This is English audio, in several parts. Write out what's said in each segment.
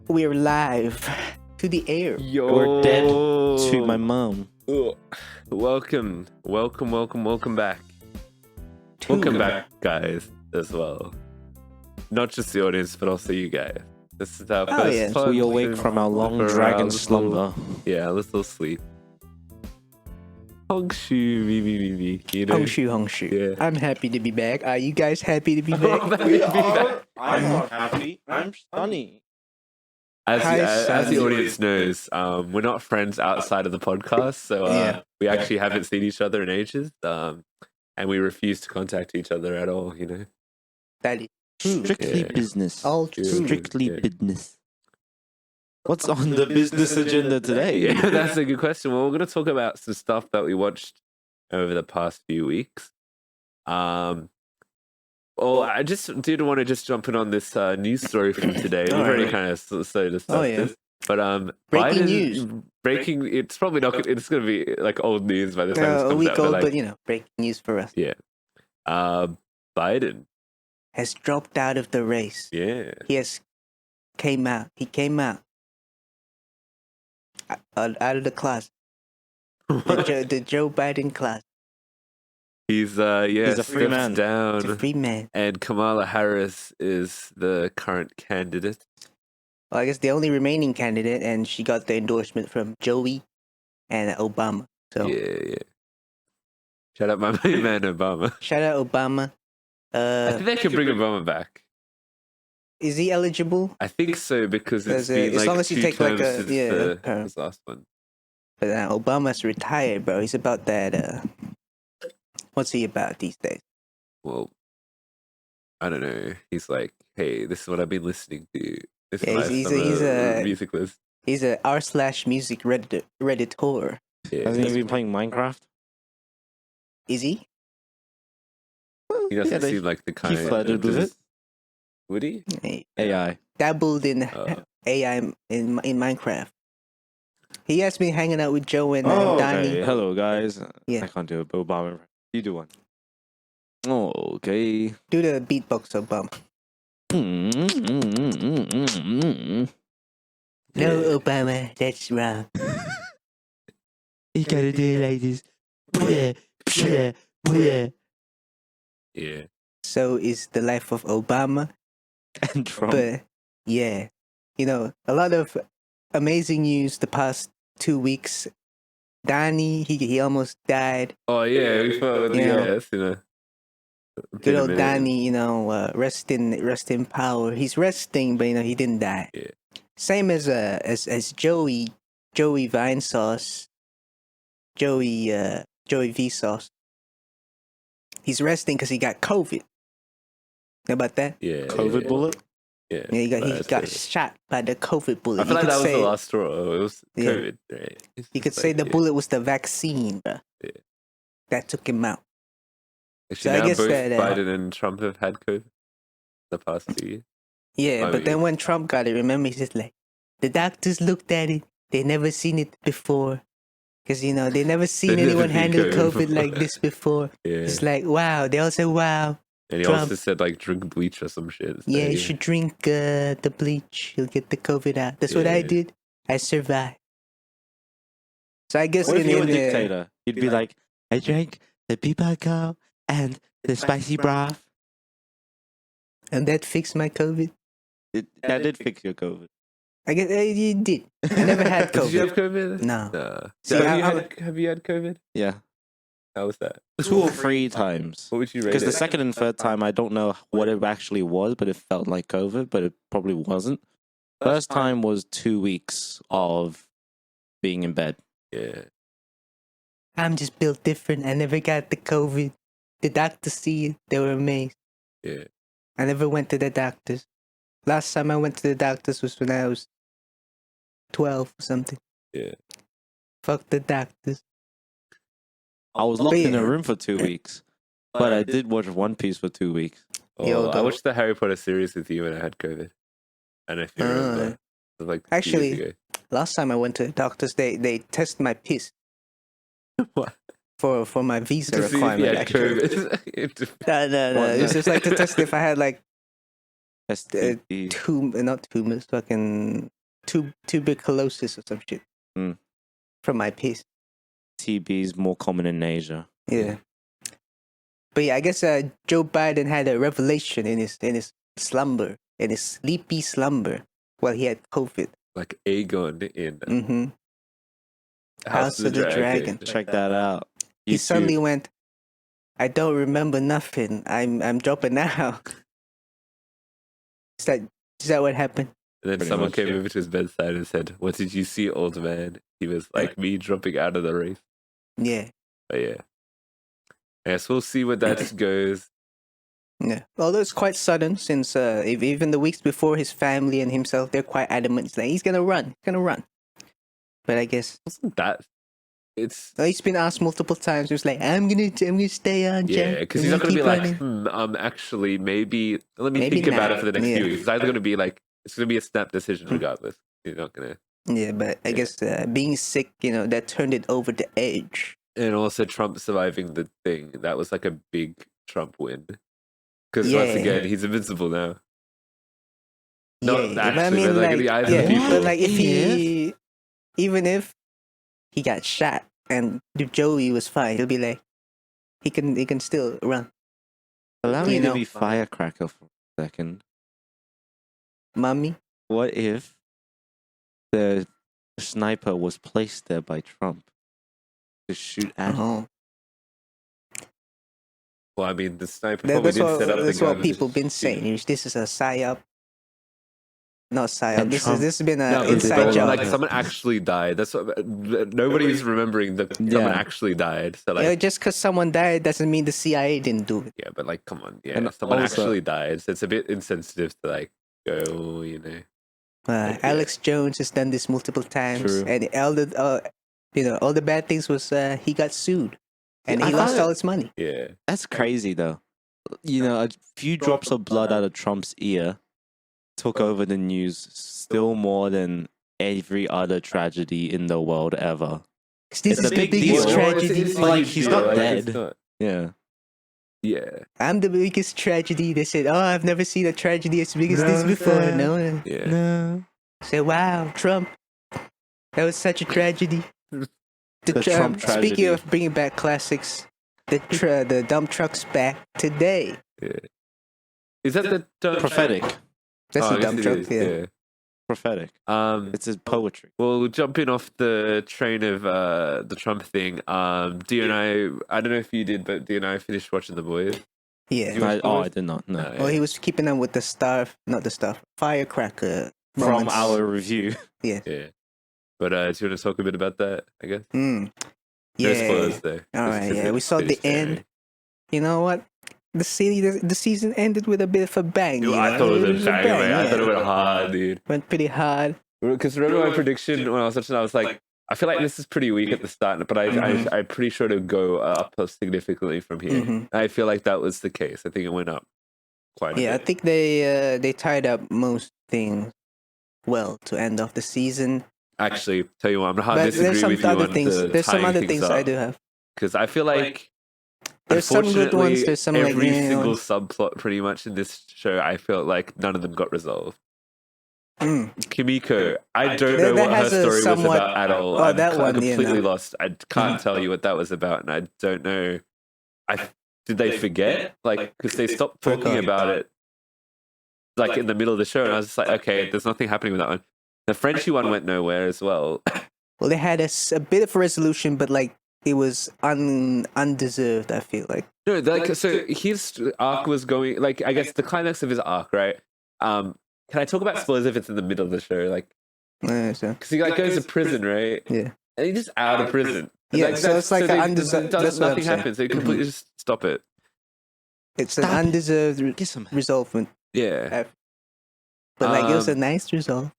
We're live to the air. Yo, We're dead to my mom. Welcome back. Welcome back, guys, as well. Not just the audience, but also you guys. This is our first So we awake from our long dragon slumber. Yeah, a little sleep. Hongshu, me, you know. Hongshu. Yeah. I'm happy to be back. Are you guys happy to be back? I'm not happy. I'm sunny. As the audience knows, we're not friends outside of the podcast, so we actually haven't seen each other in ages, and we refuse to contact each other at all, you know. That is Strictly business. all true. Strictly business. What's on the business agenda today? Yeah, that's a good question. Well, we're going to talk about some stuff that we watched over the past few weeks. Well, I just did want to just jump in on this news story from today. We've already kind of so discussed this. But Breaking Biden, news. It's probably not. It's going to be like old news by the time this comes A week out. old, Like, but you know, breaking news for us. yeah. Biden. Has dropped out of the race. Yeah. He came out. Out of the class. The Joe Biden class. He's He's a free man. down. It's a free man. And Kamala Harris is the current candidate. Well, I guess the only remaining candidate, and she got the endorsement from Joey and Obama. So Yeah. Shout out my main man Obama. shout out Obama. I think they can bring Obama back. Is he eligible? I think so because it's been as like long as you 2 take like terms a since term. his last one. But Obama's retired, bro. He's about that. What's he about these days? Well, I don't know. He's like, hey, this is what I've been listening to. This Yeah, is he's my a music list. He's a r/music redditor. Yeah, Hasn't he been playing Minecraft? Is he? he doesn't seem like the kind. flirted with it. Would he? He AI. dabbled in AI in Minecraft. He has been hanging out with Joe and Donnie. Okay. Hello, guys. Yeah. I can't do it, but Obama. You do one. Oh, okay. Do the beatbox, Obama. No, Obama, that's wrong. You gotta do it like this. Yeah. So is the life of Obama. And Trump. But yeah, you know, a lot of amazing news the past 2 weeks. Donnie, he almost died. Oh yeah, we thought yes, you know. Good old Donnie, you know, rest in power. He's resting, but you know he didn't die. Yeah. Same as Joey Vinesauce, Joey Vsauce. He's resting because he got COVID. Know about that? Yeah. COVID bullet? Yeah. Yeah, he got shot by the COVID bullet. I feel like that was the last straw. It was Yeah. COVID, right? You could say the bullet was the vaccine, bro. Yeah. That took him out. Actually, So I now guess both that, Biden and Trump have had COVID the past 2 years. Yeah, but then when Trump got it, remember, he's just like, the doctors looked at it. They never seen it before. Because, you know, they never seen They've never anyone seen handle COVID COVID like this before. Yeah. It's like, wow. They all said, wow. And he Trump. also said like drink bleach or some shit. So, Yeah, you should drink the bleach. You'll get the COVID out. That's what I Yeah. did. I survived. So I guess What if you were a in the dictator? You'd be like, I drank the pipaco and the spicy broth. and that fixed my COVID. That did fix your COVID. I guess it did. I never had Did you have COVID. COVID? No. No. See, Have you had COVID? Yeah. How was that? 2 or 3 times. What would you rate Because the it? second and third time, I don't know what it actually was, but it felt like COVID, but it probably wasn't. First time was 2 weeks of being in bed. Yeah. I'm just built different. I never got the COVID. The doctors see it. They were amazed. Yeah. I never went to the doctors. Last time I went to the doctors was when I was 12 or something. Yeah. Fuck the doctors. I was locked in yeah. a room for 2 weeks, but I did watch One Piece for 2 weeks. Yo, I watched the Harry Potter series with you when I had COVID. I don't know if you remember. It was like 2 Actually- years ago. Last time I went to the doctors, they test my piss What? for my visa To see if you requirement. had Actually, COVID. no. It's just like to test if I had like STD. not tumors, fucking tuberculosis or some shit Mm. from my piece. TB is more common in Asia. Yeah. But yeah, I guess Joe Biden had a revelation in his slumber, in his sleepy slumber, while he had COVID. Like Aegon in Mm-hmm. House of the Dragon. Check that out. He YouTube. suddenly went, I don't remember nothing. I'm dropping out. Is that what happened? And then Pretty someone much, came yeah. over to his bedside and said, "What did you see, old man?" He was like, "Me dropping out of the race." Yeah. But yeah. Yes, we'll see where that goes. Yeah. Although it's quite sudden, since even the weeks before, his family and himself, they're quite adamant. It's like, he's gonna run. But I guess Wasn't that? It's he's been asked multiple times. He was like, I'm gonna stay on, Jack. yeah, because I'm he's not going to keep be like, running." actually, maybe let me Maybe think about it not. for the next Yeah. few weeks. It's either going to be like it's going to be a snap decision regardless. He's not going to. Yeah, but I guess being sick, that turned it over the edge. And also Trump surviving the thing. That was like a big Trump win. Because Yeah. once again, he's invincible now. Not Yeah, actually, but like in the eyes of yeah. people. but like even if he got shot and Joey was fine, he'll be like, he can still run. Allow me you to know. be firecracker for a second. Mommy? What if the sniper was placed there by Trump to shoot at him? Oh. Well, I mean, the sniper probably That's did set up that's the what gun. people been saying. This is a psyop. Not psyop. And This Trump- has been an No, but inside but, job. like someone actually died. That's what nobody's remembering that someone Yeah. actually died. So like, Just because someone died doesn't mean the CIA didn't do it. yeah, but like, come on, yeah, And someone also- actually died. So it's a bit insensitive to like go, Yeah. Alex Jones has done this multiple times, True. and all the bad things was he got sued, and Yeah, he I lost thought- all his money. Yeah, That's crazy, though. A few drops of blood out of Trump's ear took over the news still more than every other tragedy in the world ever. 'Cause this It's is a the big biggest deal. tragedy. But, like, he's not dead. Yeah. Yeah, I'm the biggest tragedy. They said, "Oh, I've never seen a tragedy as big as this before." sir. No, yeah. No. say, "Wow, Trump, that was such a tragedy." The Trump tragedy. Speaking of bringing back classics, the dump truck's back today. Is that the Prophetic. That's Oh, I the guess dump it truck. is, Yeah. Prophetic. It's his poetry. Well, jumping off the train of the Trump thing, Dio and I don't know if you did, but Dio and I finished watching The Boys. Yeah. You watched The I Boys? did not. No. Well, he was keeping them with the firecracker. From moments. our review. Yeah. Yeah. But do you want to talk a bit about that, I guess? Mm. No Yeah. spoilers, though. All Just right. 'cause Yeah. it We saw the finished end. airing. You know what? The season ended with a bit of a bang. Dude, you I know? thought it was a bang, man. I yeah. thought it went hard, dude. Went pretty hard. Because remember my prediction when I was watching, I was like, I feel like this is pretty weak at the start, but I'm pretty sure it'll go up significantly from here. Mhm. I feel like that was the case. I think it went up quite a Yeah, I bit. think they tied up most things well to end off the season. Actually, tell you what, I'm going to But disagree there's some with you other on things. the There's some tying other things I do have. Because I feel like There's some good ones. There's some like every eh, single ones. subplot pretty much in this show, I felt like none of them got resolved. Mm. Kimiko, I don't know That what her has a story was somewhat- about at all. Oh, I'm that one, yeah, completely no. lost. I can't tell you what that was about, and I don't know. Did they forget? Like, because they stopped talking Forgot. about it, like in the middle of the show, and I was just like, okay, there's nothing happening with that one. The Frenchie one went nowhere as well. Well, they had a bit of a resolution, but like it was undeserved. I feel like. No, like so his arc was going like I guess the climax of his arc, right? Can I talk about spoilers if it's in the middle of the show? Like, So, because he like goes to prison, right? yeah. And he's just out of prison. Yeah, so that's- it's like they- an undeserved- that's what I'm nothing saying. happens. They completely just stop it. It's an Stop it. undeserved Get some. resolvement, Yeah. but like it was a Um, nice result.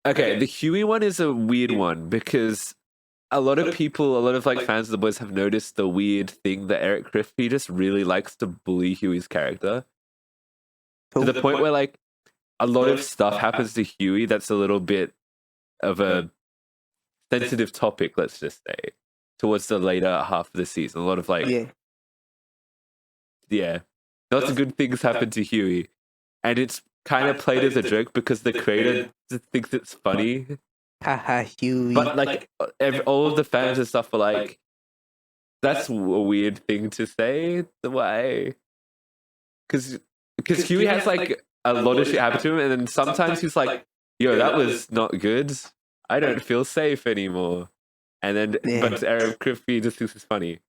Okay, the Huey one is a weird one because a lot of people, a lot of like fans of the boys have noticed the weird thing that Eric Kripke just really likes to bully Huey's character to the point where like a lot of stuff happens to Huey that's a little bit of a sensitive topic, let's just say, towards the later half of the season. A lot of like, Yeah. lots of good things happen to Huey, and it's kind of played as a joke because the creator thinks it's funny. Haha, Huey. But like all of the fans and stuff are like, that's a weird thing to say. Why? Because Huey has like a lot of shit happen to him, and then sometimes he's like, "Yo, that was not good. I don't feel safe anymore." And then, but Eric Crispy just thinks it's funny.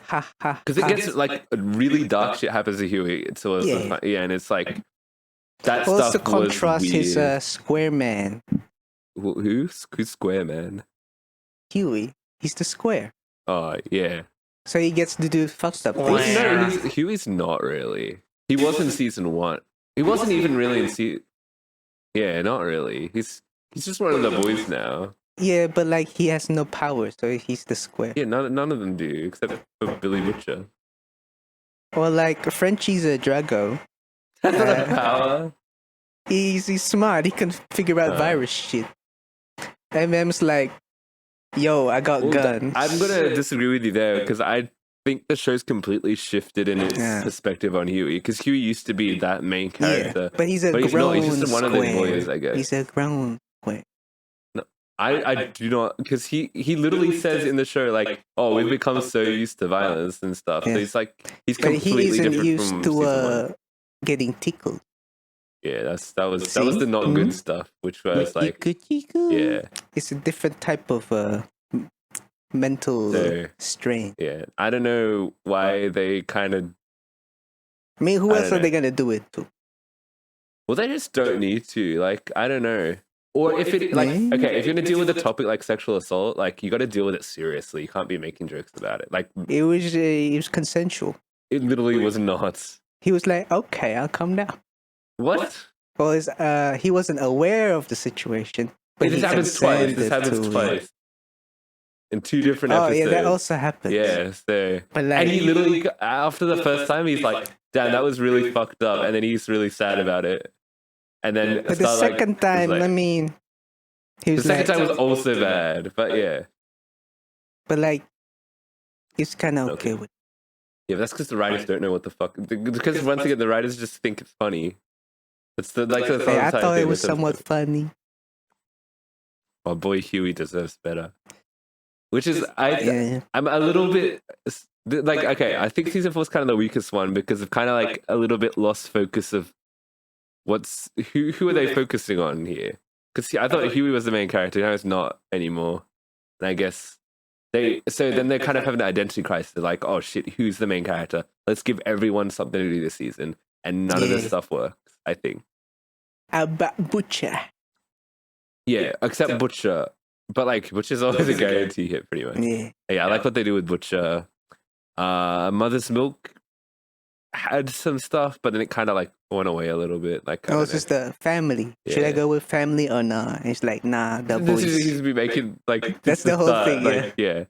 Because it gets like really dark shit happens to Huey towards and it's like that also stuff contrast was his weird. square man. Who's Square Man? Huey. He's the square. Oh yeah. So he gets to do fucked up Well, things. no, Huey's not really. He was in season 1. He wasn't even really in season. Yeah, not really. He's just one of the boys now. Yeah, but like he has no power, so he's the square. Yeah, none of them do except for Billy Butcher. Or like Frenchie's a Drago. That's not a power. He's smart. He can figure out virus shit. MM's like, yo, I got guns. I'm gonna disagree with you there because I think the show's completely shifted in its perspective on Huey. Because Huey used to be that main character, but he's a he's grown not. He's just one of the square. boys, I guess. He's a grown square. I do not, because he literally says in the show like, oh, we've become so used to violence and stuff. So he's like, he's completely he isn't different used from to season 1. getting tickled. Yeah, that was the not good stuff, which was like, yeah, it's a different type of mental strain. Yeah, I don't know why they kind of. I mean, who else are they gonna do it to? Well, they just don't need to. Like, I don't know. Or if it like okay, if you're gonna deal with a topic like sexual assault, like you got to deal with it seriously. You can't be making jokes about it. Like it was consensual. It literally was not. He was like, "Okay, I'll come down." What? Well, he wasn't aware of the situation. But this happens twice. This happens twice. In 2 different episodes. Oh yeah, that also happened. Yeah, so but like, and he literally after the first time he's like, "Damn, that was really fucked up," and then he's really sad about it. And then, but the second time, like, I mean, he was the second time was also bad, but yeah. But like, he's kind of okay with. Yeah, but that's because the writers don't know what the fuck. Because once again, the writers just think it's funny. It's the like. I thought it was somewhat funny. Oh boy, Huey deserves better. Which is I'm a little bit like okay. I think season 4 is kind of the weakest one because of kind of like a little bit lost focus of. Who are they focusing on here? Because I thought Huey was the main character. Now it's not anymore. And I guess then they kind of have an identity crisis. They're like, oh shit, who's the main character? Let's give everyone something to do this season, and none of this stuff works. I think. About Butcher. Yeah, except Butcher. But like Butcher's always a guarantee hit, pretty much. Yeah, I like what they do with Butcher. Mother's Milk had some stuff, but then it kind of like went away a little bit. Like, it's just the family. Yeah. Should I go with family or not? And it's like, nah, the boys. He's be making like that's the whole thing. Like, yeah.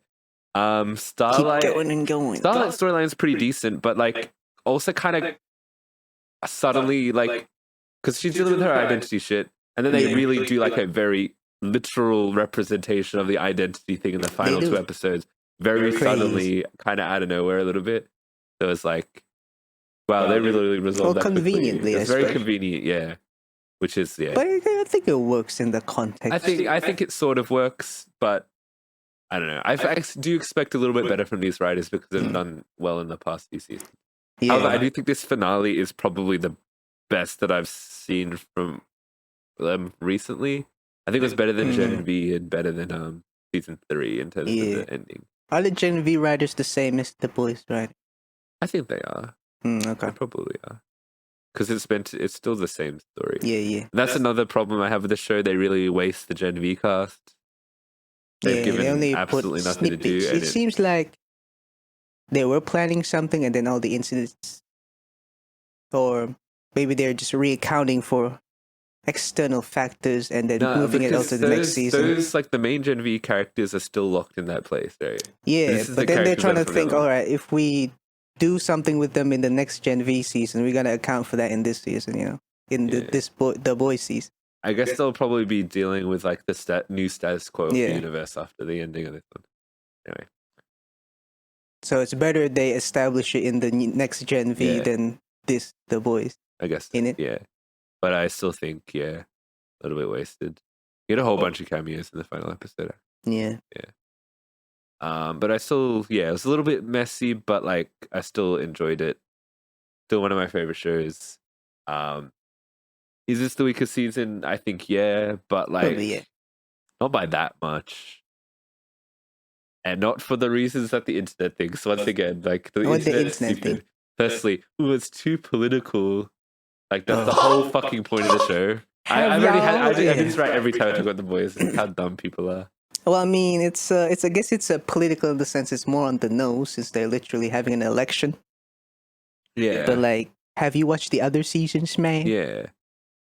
Starlight. Keep going and going. Starlight storyline is pretty decent, but like also kind of suddenly like because she's dealing with her identity shit, and then they really do like a very literal representation of the identity thing in the final 2 episodes. Very suddenly, kind of out of nowhere, a little bit. So it's like. Wow, they really resolved that conveniently. It's very convenient, yeah. Which is But I think it works in the context. I think it sort of works, but I don't know. I do expect a little bit better from these writers because they've done well in the past few seasons. Yeah. However, I do think this finale is probably the best that I've seen from them recently. I think it was better than Gen V and better than season 3 in terms of the ending. Are the Gen V writers the same as the boys, right? I think they are. Okay. They probably are. Because it's still the same story. Yeah. That's another problem I have with the show. They really waste the Gen V cast. They've given absolutely nothing to do. It seems like they were planning something and then all the incidents, or maybe they're just reaccounting for external factors and then moving it on to the next season. Those like the main Gen V characters are still locked in that place, right? Yeah, but then they're trying to think, all right, if we do something with them in the next Gen V season, we're gonna account for that in this season, in the boy season. I guess they'll probably be dealing with like the new status quo of the universe after the ending of this one. Anyway, so it's better they establish it in the next Gen V than the boys. I guess. in it. Yeah. But I still think, a little bit wasted. You had a whole bunch of cameos in the final episode. Yeah. But I still, it was a little bit messy, but like I still enjoyed it. Still one of my favorite shows. Is this the weakest season? I think but like Probably, yeah. not by that much. And not for the reasons that the internet thinks. Once again, like the What the internet's internet stupid. think? Firstly, it's too political. Like that's the whole fucking point of the show. I do this right every time I talk about The Boys. How dumb people are. Well, I mean, it's I guess it's a political in the sense it's more on the nose since they're literally having an election. Yeah. But like, have you watched the other seasons, man? Yeah.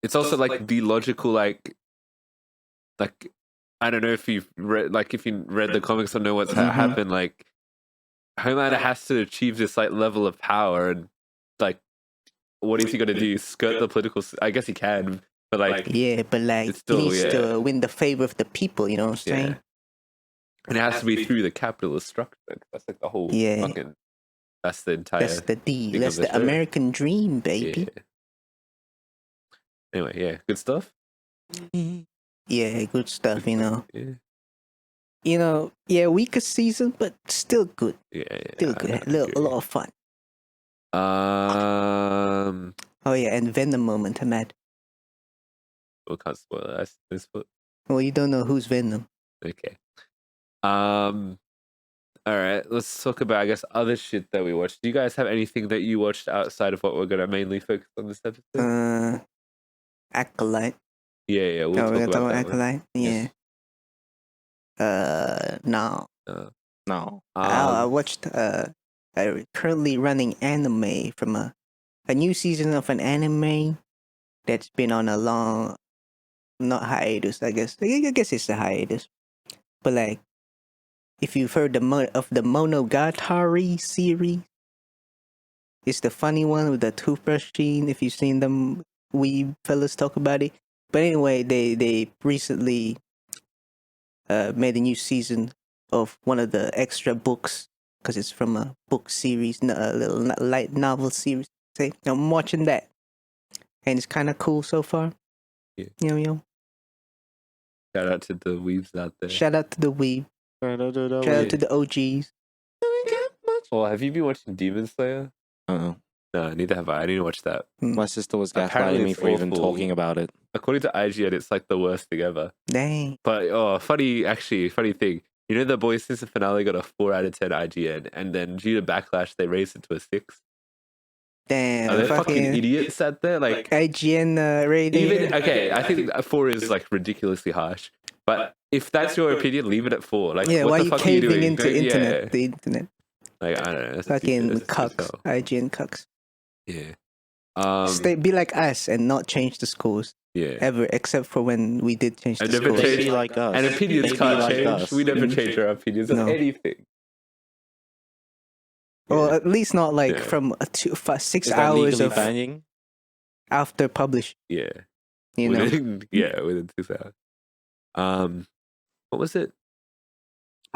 It's also like the logical like I don't know if you've read the comics or know what's happened. Like Homelander has to achieve this like level of power, and like, what is he gonna do? Skirt the political? I guess he can, but like, but like, it's still, he needs to win the favor of the people. You know what I'm saying? And it has to be through the capitalist structure. That's like the whole fucking. That's the entire. That's the deal. That's the American dream, baby. Yeah. Anyway, good stuff. Yeah, good stuff. You know. Yeah. You know, weakest season, but still good. Yeah. Still good. A lot of fun. Oh yeah, and Venom moment, I'm at. We can't spoil it. Well, you don't know who's Venom. Okay. All right. Let's talk about, I guess, other shit that we watched. Do you guys have anything that you watched outside of what we're gonna mainly focus on this episode? Acolyte. Yeah. We're gonna talk about Acolyte. Yes. No. No. I watched a currently running anime from a new season of an anime that's been on a long, not hiatus, I guess. I guess it's a hiatus. But like, if you've heard of the Monogatari series, it's the funny one with the toothbrush scene. If you've seen them, we fellas talk about it. But anyway, they recently made a new season of one of the extra books because it's from a book series, a little light novel series. Say, I'm watching that, and it's kind of cool so far. Yeah. Yo. Shout out to the weebs out there. Shout out to the weeb. Shout out to the OGs. Oh, have you been watching Demon Slayer? Uh-oh. No, neither have I. I need to watch that. My sister was Apparently gaslighting me it's for even awful. talking about it. According to IGN, it's like the worst thing ever. Dang. But funny thing. You know, The Boys season finale got a 4 out of 10 IGN, and then due to backlash, they raised it to a 6. Damn. Are they fucking idiots out there? Like IGN rating. even okay, I think a 4 is like ridiculously harsh. But if that's your opinion, leave it at 4. Like, yeah, what why the you fuck are you caving doing? into internet? The internet. Like, I don't know. That's Fucking stupid. That's cucks. IGN cucks. Yeah. Stay, be like us and not change the scores Yeah. ever, except for when we did change the I never scores. changed- They be like us. And opinions They be can't like change. us. We never change our opinions on No. anything. Or Yeah. at least not like Yeah. from 6 Is that hours legally of banging? after publish. Yeah. You know. Within 6 hours. What was it?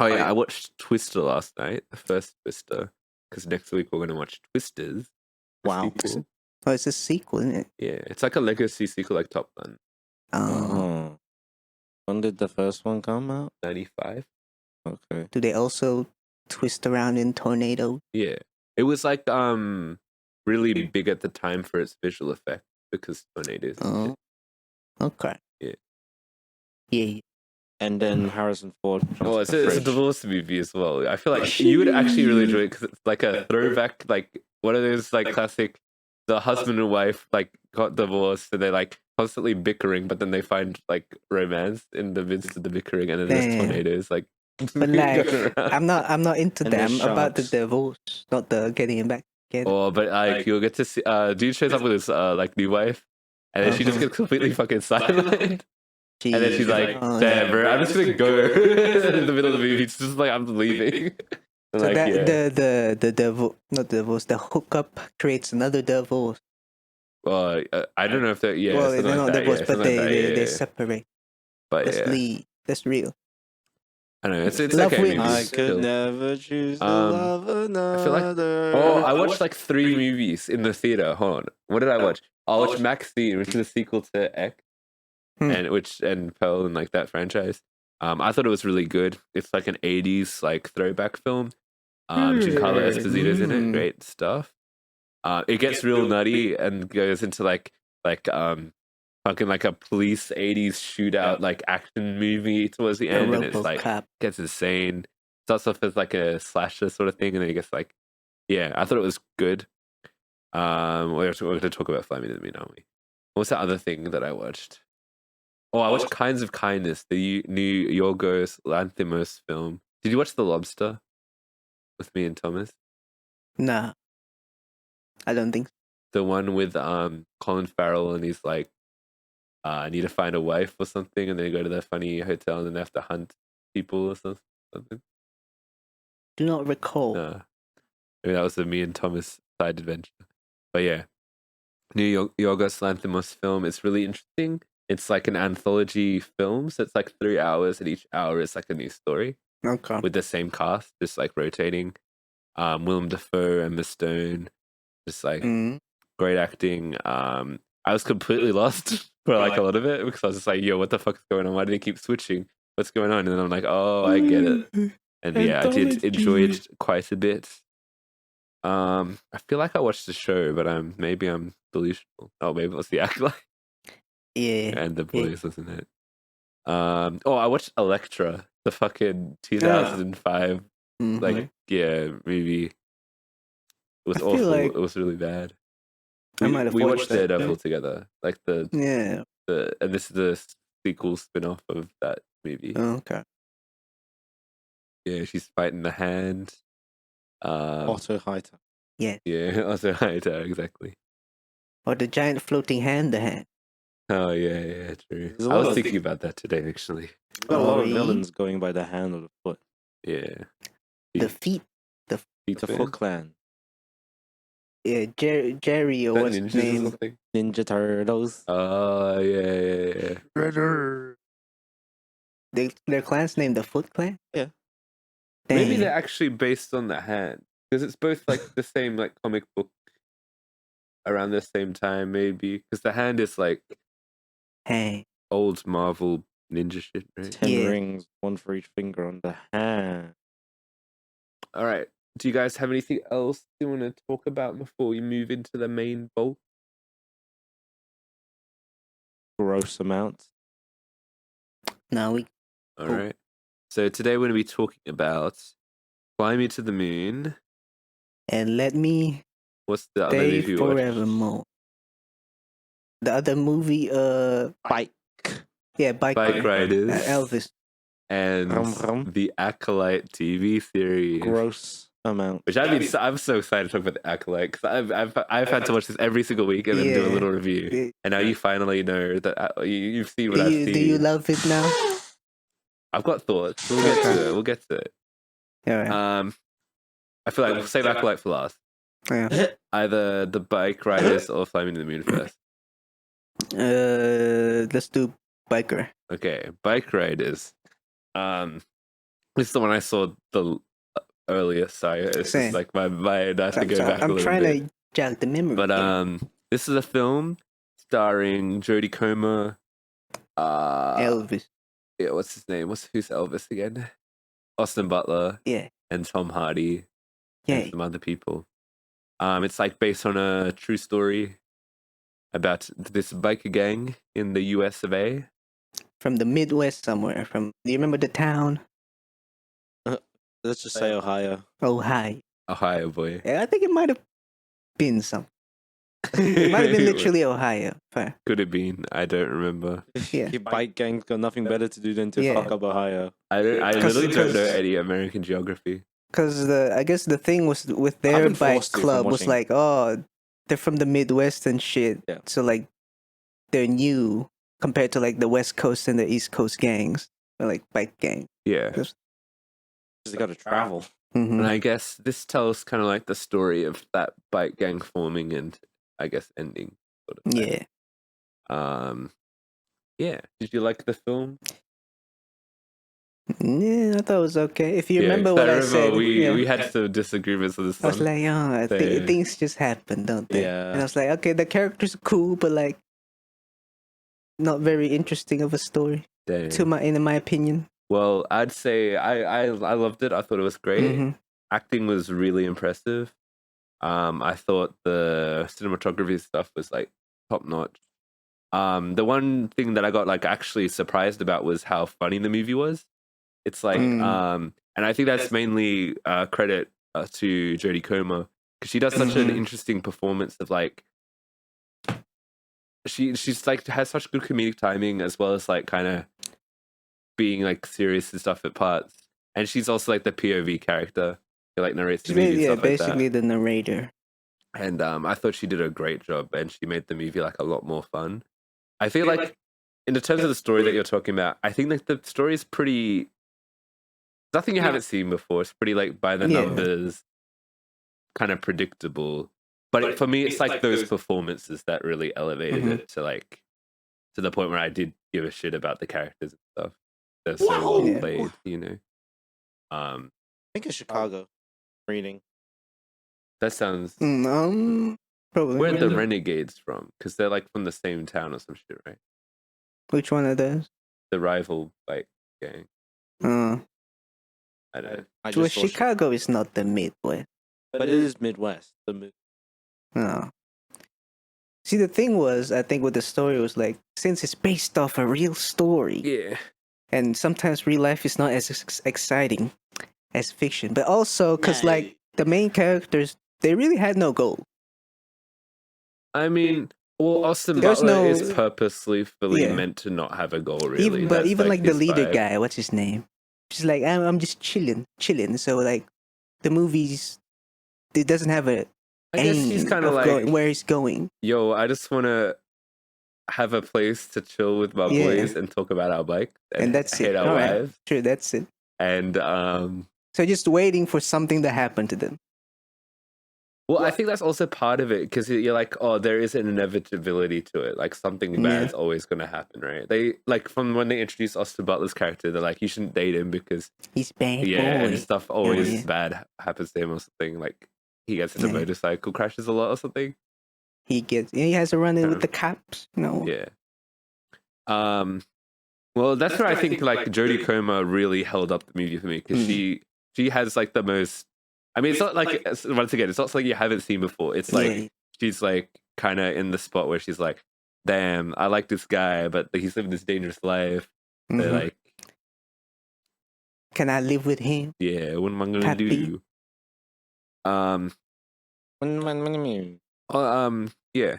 Oh yeah, I watched Twister last night, the first Twister, because next week we're going to watch Twisters. the Wow. sequel. Oh, it's a sequel, isn't it? Yeah, it's like a legacy sequel, like Top Gun Oh. When did the first one come out? 95. Okay. Do they also twist around in tornadoes? Yeah, it was like really big at the time for its visual effect because tornadoes. and Oh, shit. okay. Yeah. Yeah. And then Harrison Ford. Oh, it's a divorce movie as well. I feel like you would actually really enjoy it because it's like a throwback, like one of those like classic. The husband and wife like got divorced, and they're like constantly bickering, but then they find like romance in the midst of the bickering, and then there's Damn. tornadoes. Like, But like, going around. I'm not into And that. I'm there's about the sharks. divorce, not the getting him back together. Oh, but like you'll get to see. Dude shows up with his like new wife, and then she just gets completely fucking silent. And then she's like, Oh, "Damn, yeah. bro, I'm just gonna go." In the middle of the movie, it's just like I'm leaving. And, So like, that yeah. the devil, not divorce, the hookup creates another divorce. I don't know if that. Yeah, Well, something they're like not that, divorced, yeah, but something like that, they yeah. separate. But That's yeah, that's real. I don't know. It's Love okay. wins. Maybe I still. could never choose to Um, love another. I feel like I watched like 3 movies in the theater. Hold on, what did I watch? I watched Maxine, which is a sequel to X, Hmm. and Pearl and like that franchise. I thought it was really good. It's like an '80s like throwback film. Giancarlo Esposito's in it. Great stuff. It gets real nutty and goes into like fucking like a police '80s shootout like action movie towards the end, and it's like RoboCop. gets insane. Starts off as like a slasher sort of thing, and then it gets like, yeah, I thought it was good. We're going to talk about Fly Me to the Moon, aren't we? What's that other thing that I watched? Oh, I watched Kinds of Kindness, the new Yorgos Lanthimos film. Did you watch The Lobster with me and Thomas? Nah, I don't think so. The one with Colin Farrell, and he's like, I need to find a wife or something, and then they go to the funny hotel, and then they have to hunt people or something. Do not recall. No, maybe that was the me and Thomas side adventure. But yeah, new Yorgos Lanthimos film. It's really interesting. It's like an anthology film, so it's like 3 hours, and each hour is like a new story Okay. with the same cast, just like rotating. Willem Dafoe, Emma Stone, just like great acting. I was completely lost for like a lot of it because I was just like, yo, what the fuck is going on? Why do they keep switching? What's going on? And then I'm like, oh, I get it. And yeah, I did enjoy it quite a bit. I feel like I watched the show, but maybe I'm delusional. Oh, maybe it was the Acolyte Yeah. and the boys, wasn't it? I watched Elektra, the fucking 2005 like movie. It was I feel awful. like It was really bad. I might have We watched watched that. Daredevil together, like Yeah. and this is the sequel spin-off of that movie. Okay. Yeah, she's fighting the hand. Otto Hightower. Yeah, also Hightower, exactly. Or the giant floating hand, the hand. Oh yeah, true. There's a I lot was of thinking about that today, actually. Got a lot of really? villains going by the hand or the foot. Yeah, The feet. Feet The Man? Foot Clan. Yeah, Jerry Is or that what's his ninjas or name? something? Ninja Turtles. Oh yeah. Their clan's named the Foot Clan? Yeah. Maybe Dang. they're actually based on the hand because it's both like the same like comic book around the same time, maybe because the hand is like Hey. old Marvel ninja shit, right? 10 Yeah. rings, one for each finger on the hand. All right. Do you guys have anything else you want to talk about before we move into the main bulk? Gross amount. Now we All Cool. right. So today we're going to be talking about Fly Me to the Moon. and let me What's the other stay movie you watched? forevermore. The other movie, Bike. yeah, Bike Bikeriders. Elvis. And Rum, rum. the Acolyte TV series. Gross amount. Which I'm so excited to talk about the Acolyte because I've had to watch this every single week and then do a Yeah. little review. Yeah. And now you finally know that you've seen what Do I've you, seen. do you love it now? I've got thoughts. We'll get to it. We'll get to it. All right. I feel like we'll save Acolyte for last. Yeah. Either the Bikeriders or Fly Me to the Moon first. Let's do Biker. Okay, Bikeriders. This is the one I saw the earliest. Sorry, it's Same. just like my mind. I have to go back a I'm little trying bit. to jog the memory. But here. this is a film starring Jodie Comer. Elvis. Yeah, what's his name? Who's Elvis again? Austin Butler Yeah. and Tom Hardy Yeah. and some other people. It's like based on a true story about this biker gang in the US of A. From the Midwest somewhere. Do you remember the town? Let's just say Ohio. Ohio. Ohio boy. Yeah, I think it might have been something. It might have been literally Ohio. Fair. Could have been. I don't remember. Yeah. Your bike gang's got nothing better to do than to Yeah. fuck up Ohio. I Because- literally don't know because- any American geography. Because I guess the thing was with their been bike forced to from club was watching. like, oh, they're from the Midwest and shit. Yeah. So like, they're new compared to like the West Coast and the East Coast gangs, or like bike gang. Yeah. Because they got to travel. Hmm And I guess this tells kind of like the story of that bike gang forming and I guess ending. Sort of thing. Yeah. Yeah. Did you like the film? Yeah, I thought it was okay. If you Yeah, remember 'cause what I remember said, we had some disagreements with this I was song. like, Same. things just happen, don't they? Yeah. And I was like, okay, the characters are cool, but like, not very interesting of a story, Damn. in my opinion. Well, I'd say I loved it. I thought it was great. Mhm. Acting was really impressive. I thought the cinematography stuff was like top notch. The one thing that I got like actually surprised about was how funny the movie was. It's like, and I think that's mainly credit to Jodie Comer because she does such an interesting performance of like she's like has such good comedic timing as well as like kind of being like serious and stuff at parts, and she's also like the POV character who like narrates the movie and stuff basically like that. the narrator. And I thought she did a great job, and she made the movie like a lot more fun. I feel like in the terms of the story that you're talking about, I think like the story is pretty nothing you haven't seen before. It's pretty like by the numbers, kind of predictable. But for me, it's like those performances that really elevated it to like to the point where I did give a shit about the characters and stuff. They're so well played, you know. I think it's Chicago. Reading. That sounds. Probably. Where are the Renegades from? Because they're like from the same town or some shit, right? Which one of those? The rival bike gang. I don't know. Well, Chicago is not the Midwest. But it is Midwest. No. See, the thing was, I think with the story was like, since it's based off a real story, Yeah. and sometimes real life is not as exciting as fiction, but also because like the main characters, they really had no goal. I mean, well, Austin There's Butler no- is purposely meant to not have a goal, really. Even That's, like the his leader vibe. guy, what's his name? She's like, I'm just chilling. So like, the movies, it doesn't have a I guess he's aim kind of of like, going, where he's going. yo, I just want to have a place to chill with my boys and talk about our bike And that's hate it. our All right. wives. Sure, that's it. And So just waiting for something to happen to them. well, I think that's also part of it because you're like, oh, there is an inevitability to it. Like something bad's always going to happen, right? They like from when they introduced Austin Butler's character, they're like, you shouldn't date him because He's bad boy. and stuff always Yeah. bad happens to him or something. Like he gets into motorcycle crashes a lot or something. He has a run in with the cops. Yeah. Well, that's where I think like Jodie Comer really held up the movie for me because she has like the most. I mean, it's not like once again, it's not something you haven't seen before. It's like she's like kind of in the spot where she's like, "Damn, I like this guy, but he's living this dangerous life." They're like, can I live with him? Yeah, what am I gonna do? Yeah.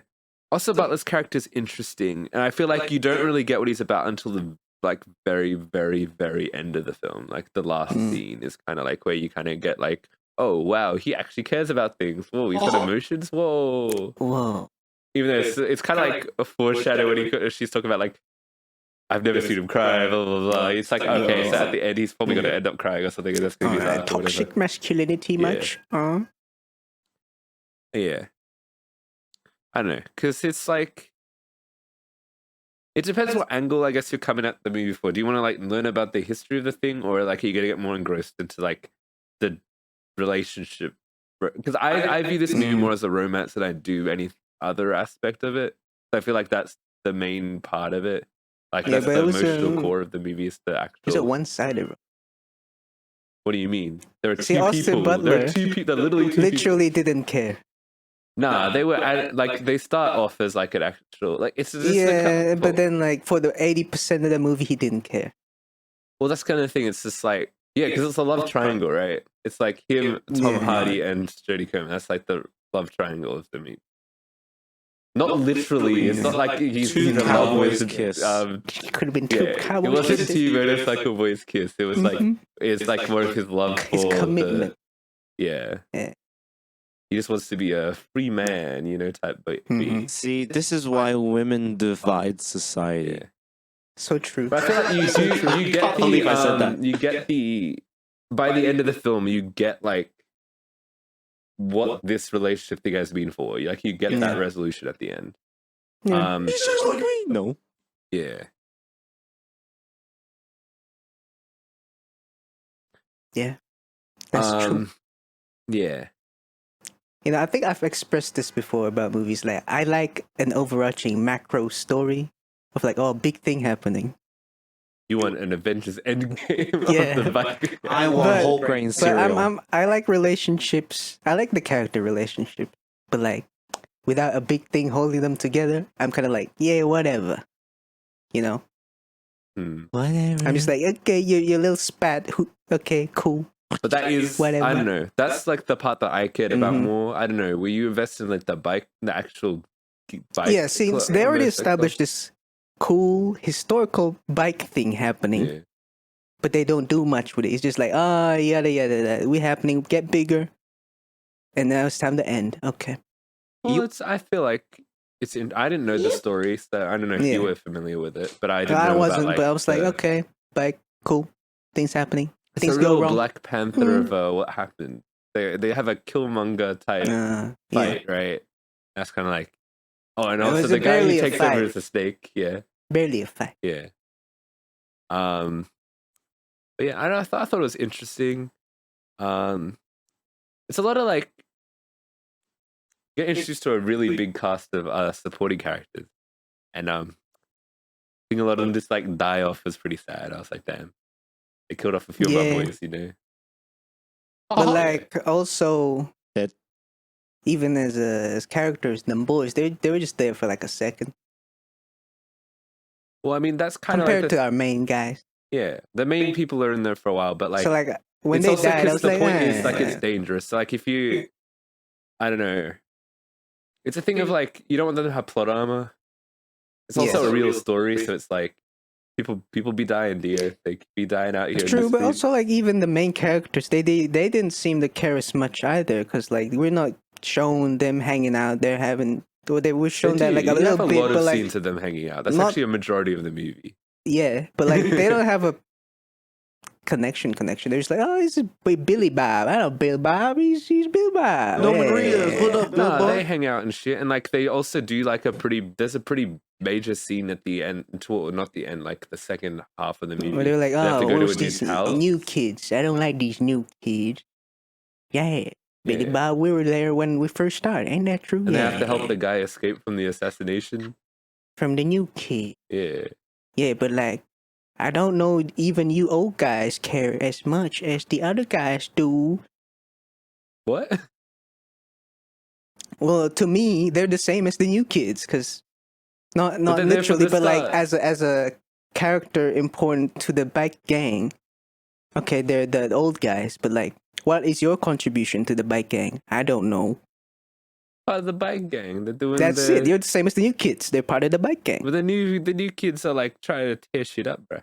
Also, Butler's character is interesting, and I feel like you don't really get what he's about until the like very, very, very end of the film. Like the last scene is kind of like where you kind of get like, oh wow, he actually cares about things. Whoa, he's got emotions. Whoa. Even though it's kind of like a foreshadow when she's talking about like, I've never seen him cry. Blah blah blah. It's like okay, so at the end he's probably gonna end up crying or something. And that's gonna be that. Toxic masculinity much? Yeah. I don't know, because it's like it depends what angle I guess you're coming at the movie for. Do you want to like learn about the history of the thing, or like are you gonna get more engrossed into like the relationship? Because I view this movie more as a romance than I do any other aspect of it. So I feel like that's the main part of it. Like that's the emotional core of the movie is the actual. It's a one-sided. What do you mean? There are two Austin people. Butler There are two people. Literally didn't care. Nah, they were like they start off as like an actual like it's just but then like for the 80% of the movie he didn't care. Well, that's kind of the thing. It's just like because it's a love triangle, right? It's like him, Tom Hardy, and Jodie Comer. That's like the love triangle of the movie. Not literally. It's not like he's two cowboys kiss. It could have been two cowboys. It wasn't two motorcycle boys kiss. It was like it's like more of his love for his commitment. Yeah. He just wants to be a free man, type. But see, this is why women divide society. Yeah. So true. But I feel like you get the I said that. You get the by the end of the film, you get like what this relationship thing has been for. Like you get that resolution at the end. Yeah. He's just like me. No. Yeah. Yeah, that's true. Yeah. You know, I think I've expressed this before about movies. Like, I like an overarching macro story of like, oh, big thing happening. You want an Avengers Endgame Yeah. of the bike? I want But- whole grain But cereal. I like relationships. I like the character relationship, but like, without a big thing holding them together, I'm kind of like, yeah, whatever. You know, Whatever. I'm just like, okay, you little spat. Okay, cool. But that is, Whatever. I don't know. That's like the part that I cared about Mhm. more. I don't know. Were you invested in like the actual bike? Yeah, since they already established this cool historical bike thing happening, Yeah. but they don't do much with it. It's just like, ah, yada yada yada. We happening, get bigger, and now it's time to end. Okay. Well, I feel like it's in. I didn't know the story, so I don't know if Yeah. you were familiar with it, but I didn't I know wasn't, about, but I was like, the- okay, bike, cool, things happening, It's things a go real wrong. Black Panther of what happened. They have a Killmonger type Yeah. fight, right? That's kind of like, and It also was the guy barely who a takes over fight. as a snake. Yeah, Barely a fight. yeah. But yeah, I thought it was interesting. It's a lot of like get introduced to a really big cast of supporting characters, and I think a lot of them just like die off was pretty sad. I was like, damn, they killed off a few of my Yeah. boys, you know. But Oh, like also, That- even as characters, them boys, they were just there for like a second well, I mean that's kind of compared like to our main guys. yeah, the main people are in there for a while, but like so like when it's they also died, I because was the like, point is like it's "Eh." dangerous. So like if you, I don't know, it's a thing of like you don't want them to have plot armor. It's also Yes. a real story, so it's like people be dying, dear. They could be dying out here. It's in true, the but street. also like even the main characters, they didn't seem to care as much either, because like we're not shown them hanging out there having. Or they were shown that like a You little have a bit, lot but of like scenes of them hanging out. That's not- actually a majority of the movie. yeah, but like they don't have a connection. They're just like, oh, this is Billy Bob. I know Bill Bob. He's Bill Bob. Norman Yeah. Reedus, what up, Bill No, Bob? they hang out and shit, and like they also do like there's a pretty major scene at the end, not the end, like the second half of the movie. Where they were like, They have oh, to go to where's a these dude's house. new kids? I don't like these new kids. Yeah. Billy Yeah. Bob, we were there when we first started. Ain't that true? And they yeah. have to help the guy escape from the assassination. From the new kid. Yeah. Yeah, but like, I don't know even you old guys care as much as the other guys do. What? Well, to me, they're the same as the new kids, because not then they're from literally, the but like start. as a character important to the bike gang. Okay, they're the old guys, but like, what is your contribution to the bike gang? I don't know. Part of the bike gang. They're doing That's the, it. You're the same as the new kids. They're part of the bike gang. But the new kids are like trying to tear shit up, bro.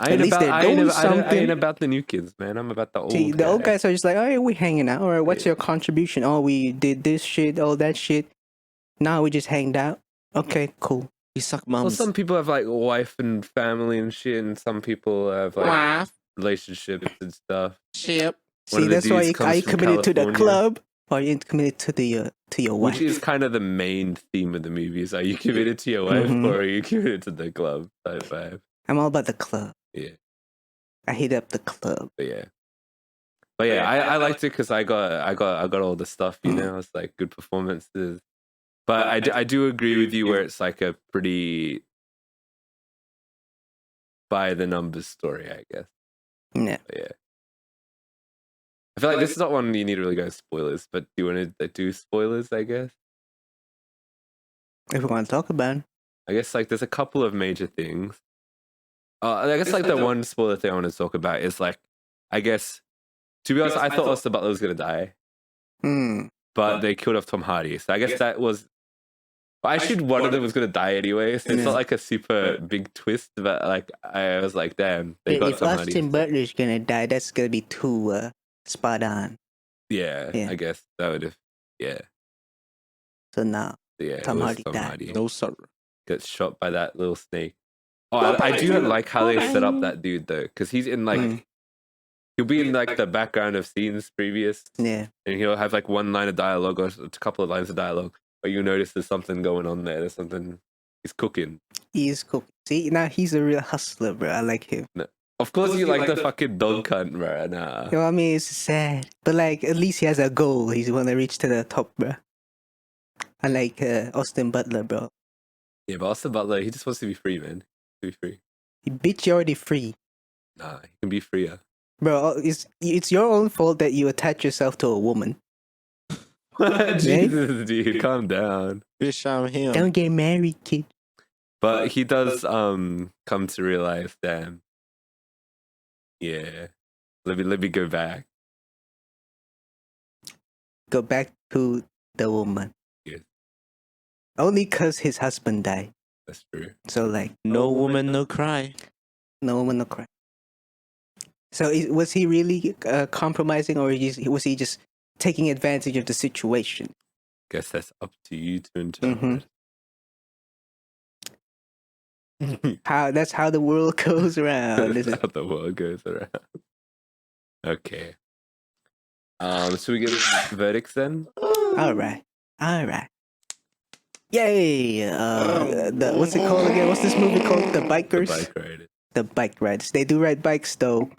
At least they're doing I something. ain't about the new kids, man. I'm about the old. See, the old guys. guys are just like, oh, yeah, we hanging out. All right, what's Yeah. your contribution? Oh, we did this shit, all that shit. Now we just hanged out. Okay, cool. We suck Well, mums. some people have like wife and family and shit, and some people have like Wife, relationships and stuff. ship. One See, of the that's why dudes you, comes are you from committed to the California. club or are you committed to your wife? Which is kind of the main theme of the movie. Is are you committed to your wife Mhm. or are you committed to the club type vibe? I'm all about the club. Yeah. I hit up the club. But yeah, I liked it because I got all the stuff, you know. It's like good performances, but I do agree with you where it's like a pretty by the numbers story, I guess. Yeah. But yeah, I feel like this is not one you need to really go spoilers, but do you want to do spoilers? I guess. If we want to talk about it. I guess like there's a couple of major things. I guess like the one spoiler thing I want to talk about is like, I guess to be honest, I thought Austin Butler was gonna die. But they killed off Tom Hardy. So I guess that was. But I assumed one of them was going to die anyway. So it's Yeah. not like a super big twist. But like I was like, damn, they got If Tom Hardy. Austin Butler's gonna die, that's gonna be too spot on. Yeah, Yeah. I guess that would have. Yeah, So now, yeah. Tom it was Hardy Tom died. Hardy No sir. gets shot by that little snake. Oh, I do like how they set up that dude though, because he's in like Mm. he'll be in like the background of scenes previous, yeah. and he'll have like one line of dialogue or a couple of lines of dialogue, but you notice there's something going on there. There's something he's cooking. He is cool. See, now he's a real hustler, bro. I like him. Of course, you like the fucking dog cunt, bro. Nah. You know what I mean? It's sad. But like, at least he has a goal. He's want to reach to the top, bro. Unlike Austin Butler, bro. Yeah, but Austin Butler, he just wants to be free, man. To be free. Bitch, you're already free. Nah, he can be freer. Bro, it's your own fault that you attach yourself to a woman. Jesus, dude, calm down. Bitch, I'm him. Don't get married, kid. But he does come to realize, damn. Yeah. Let me go back. Go back to the woman. Yes. Only because his husband died. That's true. So like, No woman, no cry. no woman, no cry. So was he really compromising, or was he just taking advantage of the situation? Guess that's up to you to interpret. That's how the world goes around. That's how the world goes around. Okay. So we get verdicts then? All right. Yay! What's it called again? What's this movie called? The Bikers. The Bikeriders. The bike rides. They do ride bikes though.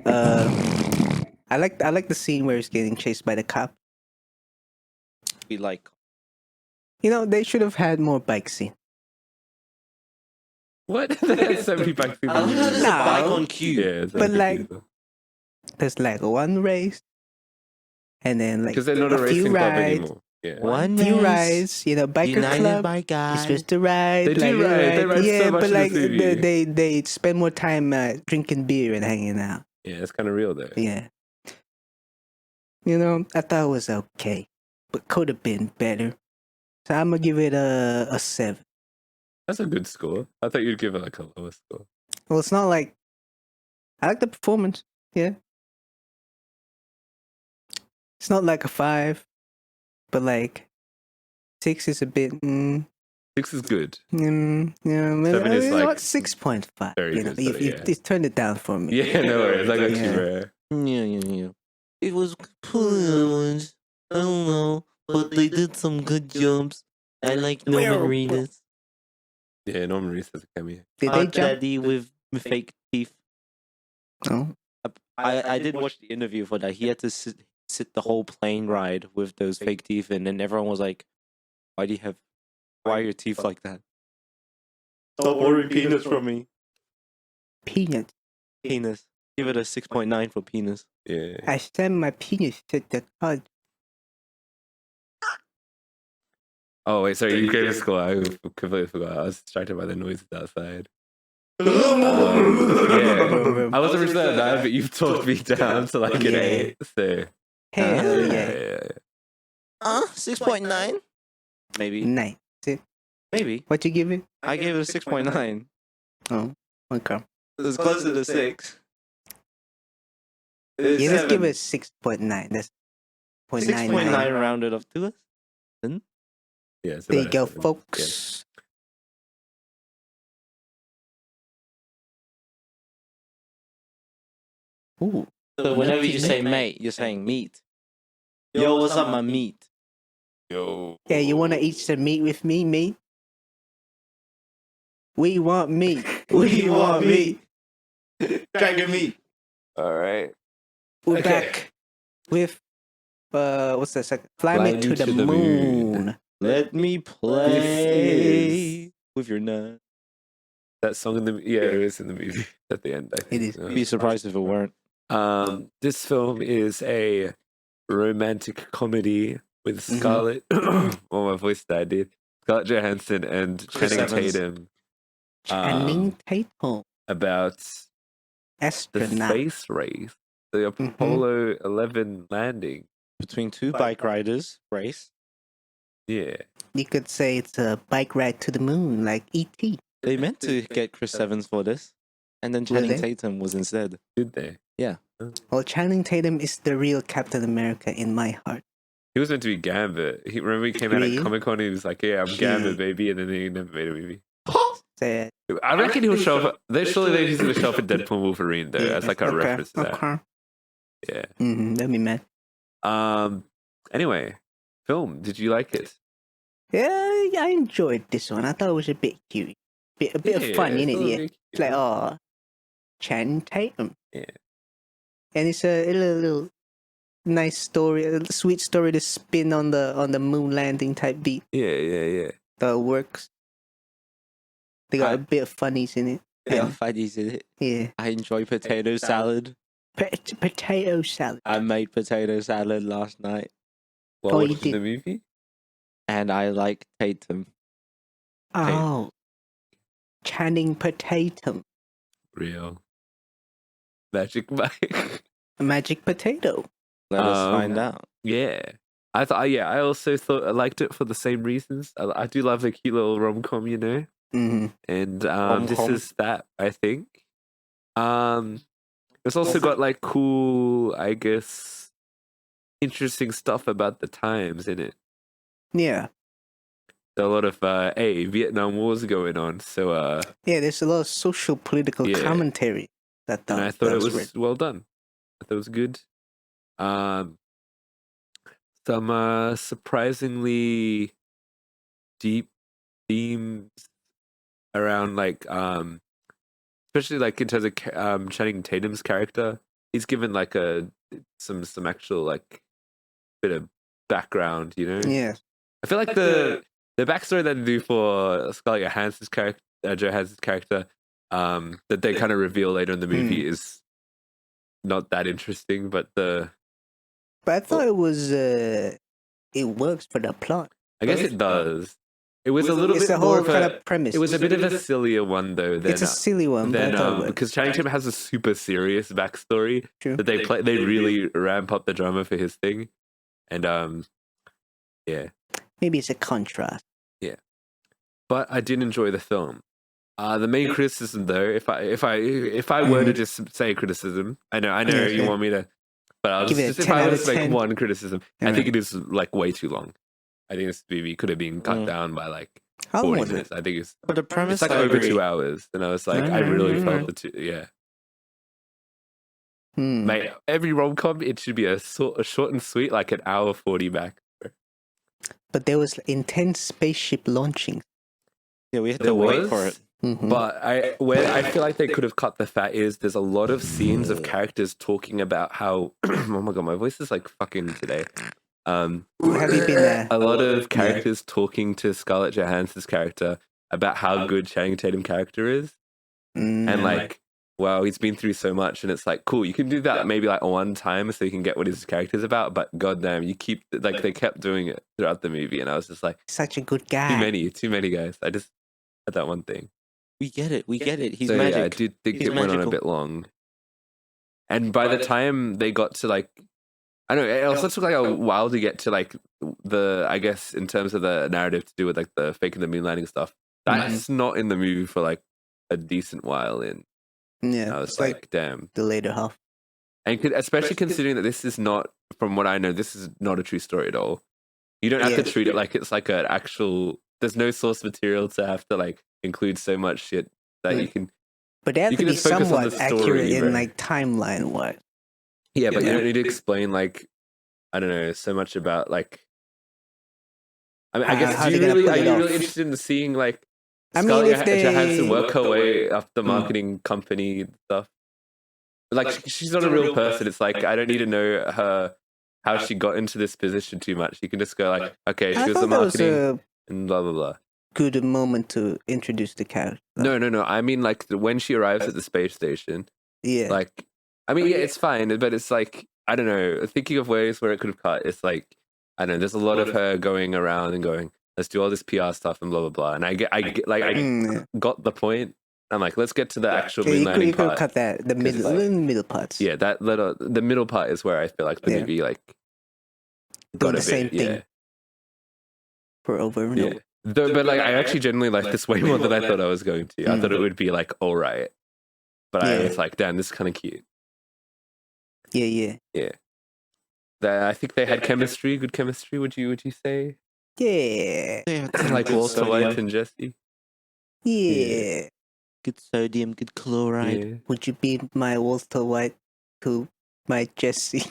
I like the scene where he's getting chased by the cop. Be like, You know, they should have had more bike scene. What? There's so many bike scenes. there's a Nah. bike on cue. Yeah, it's But, like, confusing. There's like one race, and then like Because they're not a few racing club rides. anymore. Yeah. One Few race, rides, you know, biker United club. by You're God. supposed to ride. They do like, ride. They ride so yeah, much but in like this movie. they spend more time drinking beer and hanging out. Yeah, it's kind of real though. Yeah. You know, I thought it was okay, but could have been better. So I'm gonna give it a 7. That's a good score. I thought you'd give it like a lower score. Well, it's not like I like the performance. Yeah. It's not like a 5, but like 6 is a bit. 6 is good. Yeah, maybe, 7 is like 6.5. very You know, good, so yeah. you turned it down for me. Yeah, no worries. I got you, Yeah. bro. Yeah. It was cool. I don't know, but they did some good jumps. I like Norman Well, Reedus. Yeah, Norman Reedus has a cameo. Did they Hot jump? Daddy with fake teeth. Oh, I did watch the interview for that. He had to sit the whole plane ride with those fake teeth in, and everyone was like, why are your teeth like that? Stop ordering peanuts from me. peanuts. Penis. Give it a 6.9 for penis. Yeah. I sent my penis to the college. Oh, wait, sorry. You gave a score. I completely forgot. I was distracted by the noises outside. Yeah. I was originally at 9, but you've talked me down to like an Yeah. 8. So, Hell yeah. yeah. 6.9? Maybe. Nice. Maybe. What you give it? I gave it a 6.9. Oh, okay. It's closer to 6. Yeah, let's give it 6.9. That's 0.99. 6.9 rounded up to us. Yeah, it's There you about go, a 7. folks. Ooh. So whenever you say mate, you're saying meat. Yo, what's up, my meat? Yeah. Yo. Yeah, you want to eat some meat with me, mate? We want meat. We want meat. Dragon meat. All right. We're Okay. back with what's that second? Fly me to the moon. Let me play with your nut. That song in the it is in the movie at the end. I think. is. Be surprised if it weren't. This film is a romantic comedy with Scarlett. Oh, my voice died, dude. Scarlett Johansson and Chris Channing Evans. Tatum. Channing Tatum, About the astronaut. space race, the Apollo 11 landing. Between two bike riders race. Yeah. You could say it's a bike ride to the moon, like E.T. They meant to get Chris Evans for this, and then Were Channing they? Tatum was instead. Did they? Well, Channing Tatum is the real Captain America in my heart. He was meant to be Gambit. Remember he came out Really? at Comic Con and he was like, "Yeah, I'm Gambit, baby," and then he never made a movie. Sad. I reckon he'll show up. Surely he's going to show up in Deadpool Wolverine though, as like a Okay, reference to that. okay. Yeah. That'd be mad. Anyway, film. Did you like it? Yeah, I enjoyed this one. I thought it was a bit cute. A bit of fun, innit? Yeah. It's like, oh, Channing Tatum. Yeah. And it's a little nice story, a sweet story to spin on the moon landing type beat. Yeah. That works. They got a bit of funnies in it. Yeah, funnies in it. Yeah. I enjoy potato salad. Potato salad. I made potato salad last night, While Oh, you watching the did. movie? and I like Tatum. Oh. Channing Tatum. Real. Magic Mike. Magic potato. Let us find out. Yeah. I also thought I liked it for the same reasons. I do love a cute little rom-com, you know? Mm-hmm. And this Rom-com? is that, I think. It's also got like cool, I guess, interesting stuff about the times in it. Yeah. There's a lot of Vietnam War's going on, so Yeah, there's a lot of social political Yeah. commentary. and I thought it was well done. I thought it was good. Some surprisingly deep themes around like especially like in terms of Channing Tatum's character. He's given like some actual like bit of background, you know. Yeah. I feel like the backstory that they do for Scarlett Johansson's character, that they kind of reveal later in the movie is not that interesting. But But I thought it was it works for the plot. I guess it does. It was a little It's bit the more whole of kind a. of premise. It was a bit of a sillier one though. Than, It's a silly one, but I thought it worked. because Channing Tatum has a super serious backstory True. that they really ramp up the drama for his thing, and yeah. Maybe it's a contrast. But I did enjoy the film. The main criticism, though, if I were to just say criticism, I know Yeah, you okay. want me to, but I'll Give it just a if 10 I out was of to make 10. one criticism, I think it is like way too long. I think this movie could have been cut down by like How long 40 was minutes. it? I think it's But the premise, like I over agree. 2 hours, and I was like, I really felt the two. Yeah, mate. Every rom com, it should be a short and sweet, like an hour 40 back. But there was intense spaceship launching. Yeah, we had There to wait was, for it. Mm-hmm. but where I feel like they could have cut the fat is there's a lot of scenes of characters talking about how oh my god, my voice is like fucking today. Have you been there? A lot of characters talking to Scarlett Johansson's character about how good Channing Tatum character is, and like, wow, he's been through so much, and it's like, cool, you can do that maybe like one time so you can get what his character's about, but goddamn, you keep like they kept doing it throughout the movie, and I was just like, Such a good guy. too many guys. I just had that one thing. We get it. He's So magic. yeah, I did think He's it went on a magical. bit long, and by the time they got to like, I don't know, it also took like a while to get to like I guess in terms of the narrative to do with like the faking the moon landing stuff. That's not in the movie for like a decent while in. Yeah. I was It's like, damn. the later half. And especially considering that this is not, from what I know, this is not a true story at all. You don't have to treat it like it's like an actual. There's no source material to have to like include so much shit that you can. But they have You to can be just focus on somewhat the accurate story, in bro. like timeline wise. Yeah, but you Yeah. don't need to explain like, I don't know, so much about like. I mean, I guess how are they gonna pull you it off? really interested in seeing like I mean, Scarlett if they- Johansson work her way up the marketing company and stuff? Like she's not a real person. It's like I don't need to know how she got into this position too much. You can just go like, okay, she I was the thought that was marketing a and blah blah blah. good moment to introduce the character. No. I mean, like when she arrives at the space station, Yeah. like, I mean, yeah, it's fine, but it's like I don't know. Thinking of ways where it could have cut, it's like I don't know. There's a lot of her going around and going, let's do all this PR stuff and blah blah blah. And I got the point. I'm like, let's get to the actual moon you landing could part. cut that the it's middle parts. Yeah, the middle part is where I feel like the Yeah. movie like Doing got a the same bit, thing for over and yeah. over. Though, but like I actually genuinely like this way more than I thought I was going to. I thought it would be like all right, but I Yeah. was like, damn, this is kind of cute. Yeah. I think they had chemistry, good chemistry. Would you say? Yeah. Like Walter White and Jesse. Yeah. Good sodium, good chloride. Yeah. Would you be my Walter White to my Jesse?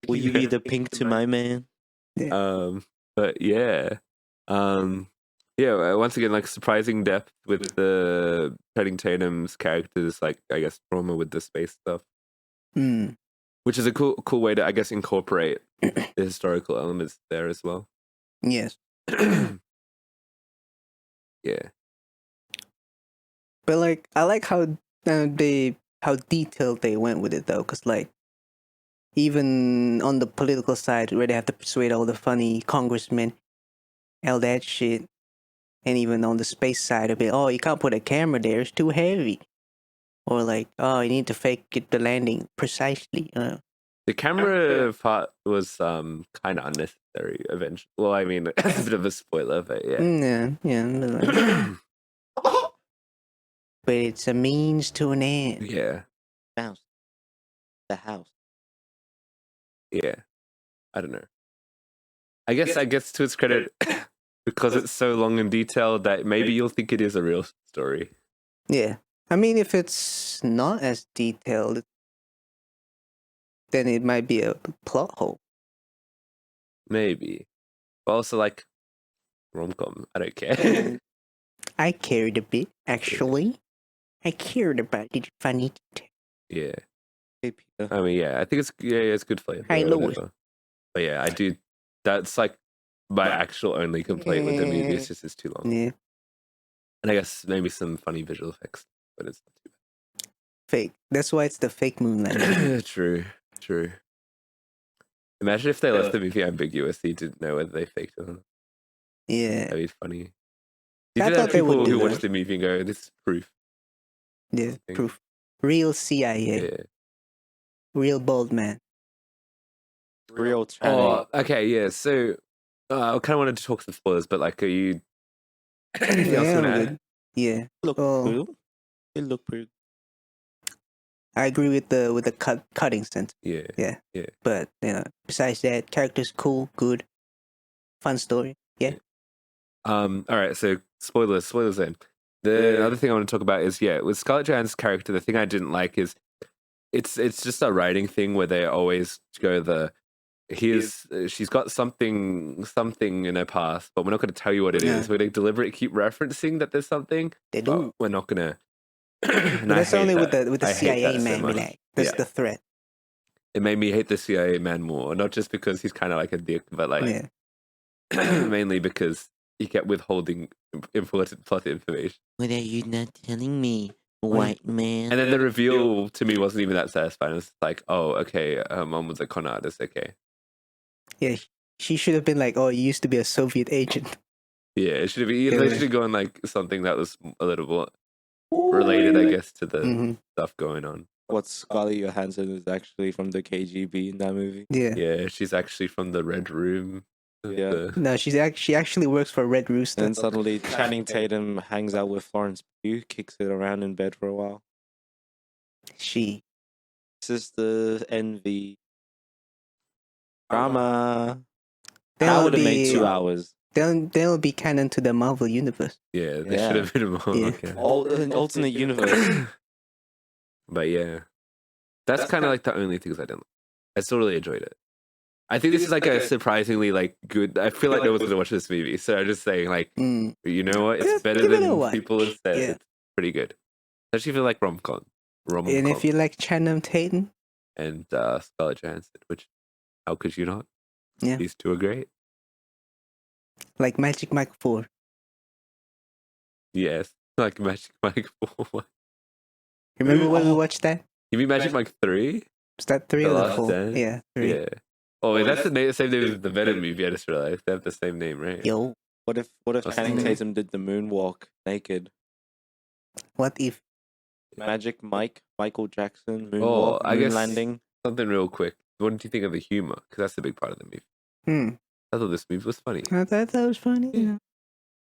Will you be the pink to my man? But yeah. Yeah, once again, like surprising depth with the Channing Tatum's characters, like I guess trauma with the space stuff, Mm. which is a cool way to I guess incorporate the historical elements there as well. Yes. Yeah. But like, I like how how detailed they went with it though, because like even on the political side, where they have to persuade all the funny congressmen, all that shit, and even on the space side of it, oh, you can't put a camera there; it's too heavy, or like, oh, you need to fake it the landing precisely. The camera part was kind of unnecessary eventually. Well, I mean, it's a bit of a spoiler, but yeah. Yeah. But it's a means to an end. Yeah. Mouse. The house. Yeah. I don't know. I guess to its credit, because it's so long and detailed that maybe you'll think it is a real story. Yeah. I mean, if it's not as detailed, then it might be a plot hole. Maybe. But also, like, rom-com. I don't care. I cared a bit, actually. I cared about it, funny. Yeah. Hey, Peter. I mean, yeah. I think it's good flavor. Hi, or Louis. whatever. But yeah, I do. That's like my actual only complaint with the movie. It's just it's too long. Yeah. And I guess maybe some funny visual effects, but it's not too Fake. That's why it's the fake moonlight. bad. True. Imagine if they left the movie ambiguous, you didn't know whether they faked it or not. Yeah. That'd be funny. You I did have thought they would people do who that. watch the movie and go, "This is proof." Yeah. Thing. Proof. Real CIA. Yeah. Real bald man. Real Channing. Oh, okay, yeah. So I kind of wanted to talk some spoilers, but like, are you anything else you want to add? Yeah. Look Oh. cool. It looked pretty. I agree with the cutting sense. Yeah. But besides that, characters cool, good, fun story. Yeah. All right. So spoilers then. The other thing I want to talk about is with Scarlett Johansson's character. The thing I didn't like is it's just a writing thing where they always go she's got something in her past, but we're not going to tell you what it is. We're going to deliberately keep referencing that there's something. They do. We're not going to. But that's only with the CIA man. So Like, that's the threat. It made me hate the CIA man more, not just because he's kind of like a dick, but like mainly because he kept withholding important plot information. What are you not telling me, white man? And then the reveal to me wasn't even that satisfying. It was like, oh, okay, her mom was a con artist. Okay. Yeah, she should have been like, oh, you used to be a Soviet agent. Yeah, it should have been. They should have gone like something that was a little more related, I guess, to the stuff going on. What Scarlett Johansson is actually from the KGB in that movie. Yeah. Yeah, she's actually from the Red Room. Yeah. No, she actually works for Red Rooster. And suddenly Channing Tatum hangs out with Florence Pugh, kicks it around in bed for a while. Sister envy. Drama. How would it make 2 hours? They'll be canon to the Marvel universe. Yeah, they should have been more. Yeah. Okay. An alternate universe. But yeah, that's kind of like the only things I didn't like. I still really enjoyed it. I think this is like a surprisingly like good. I feel like no one's gonna watch this movie, so I'm just saying like, you know what? It's better than people have said. Yeah. It's pretty good, especially if you like rom-com. And if you like Channing Tatum and Scarlett Johansson, which how could you not? Yeah. These two are great. Like Magic Mike 4. Yes, like Magic Mike 4. Remember when we watched that? You mean Magic Mike 3? Was that 3 The or the Last 4? Dance? Yeah, 3. Yeah. Oh, wait, that's the same name as the Venom movie. I just realized they have the same name, right? Yo, What if Channing Tatum did the moonwalk naked? what if? Magic Mike, Michael Jackson, moonwalk, I moon guess landing. something real quick. What did you think of the humor? Because that's the big part of the movie. I thought this movie was funny. I thought that was funny. Yeah.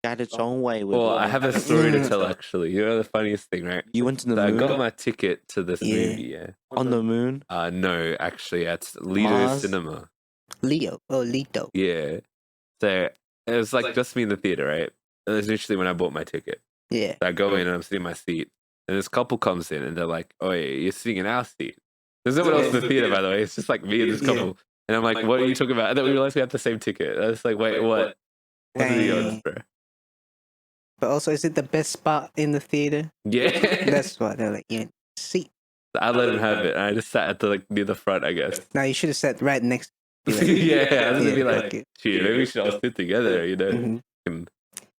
Got its own way with Well, I life. have a story to tell, actually. You know the funniest thing, right? You went to the So I moon? got my ticket to this movie, yeah. On the moon? No, actually, at Lido Mars? Cinema. Leo. Oh, Lito. Yeah. So it was like just me in the theater, right? It was initially when I bought my ticket. Yeah. So I go in and I'm sitting in my seat. And this couple comes in and they're like, oh, yeah, you're sitting in our seat. There's no one else in the theater, by the way. It's just like me and this couple. And I'm like, what are you talking about? And then we realized we have the same ticket. I was like, wait, what? What are the odds, bro? But also, is it the best spot in the theater? Yeah. That's what they're like. Yeah, seat. I let him have it. I just sat at the near the front, I guess. Now you should have sat right next. Be like, Yeah, I was gonna be fuck like, it. shit, maybe we should all sit together, Mhm. and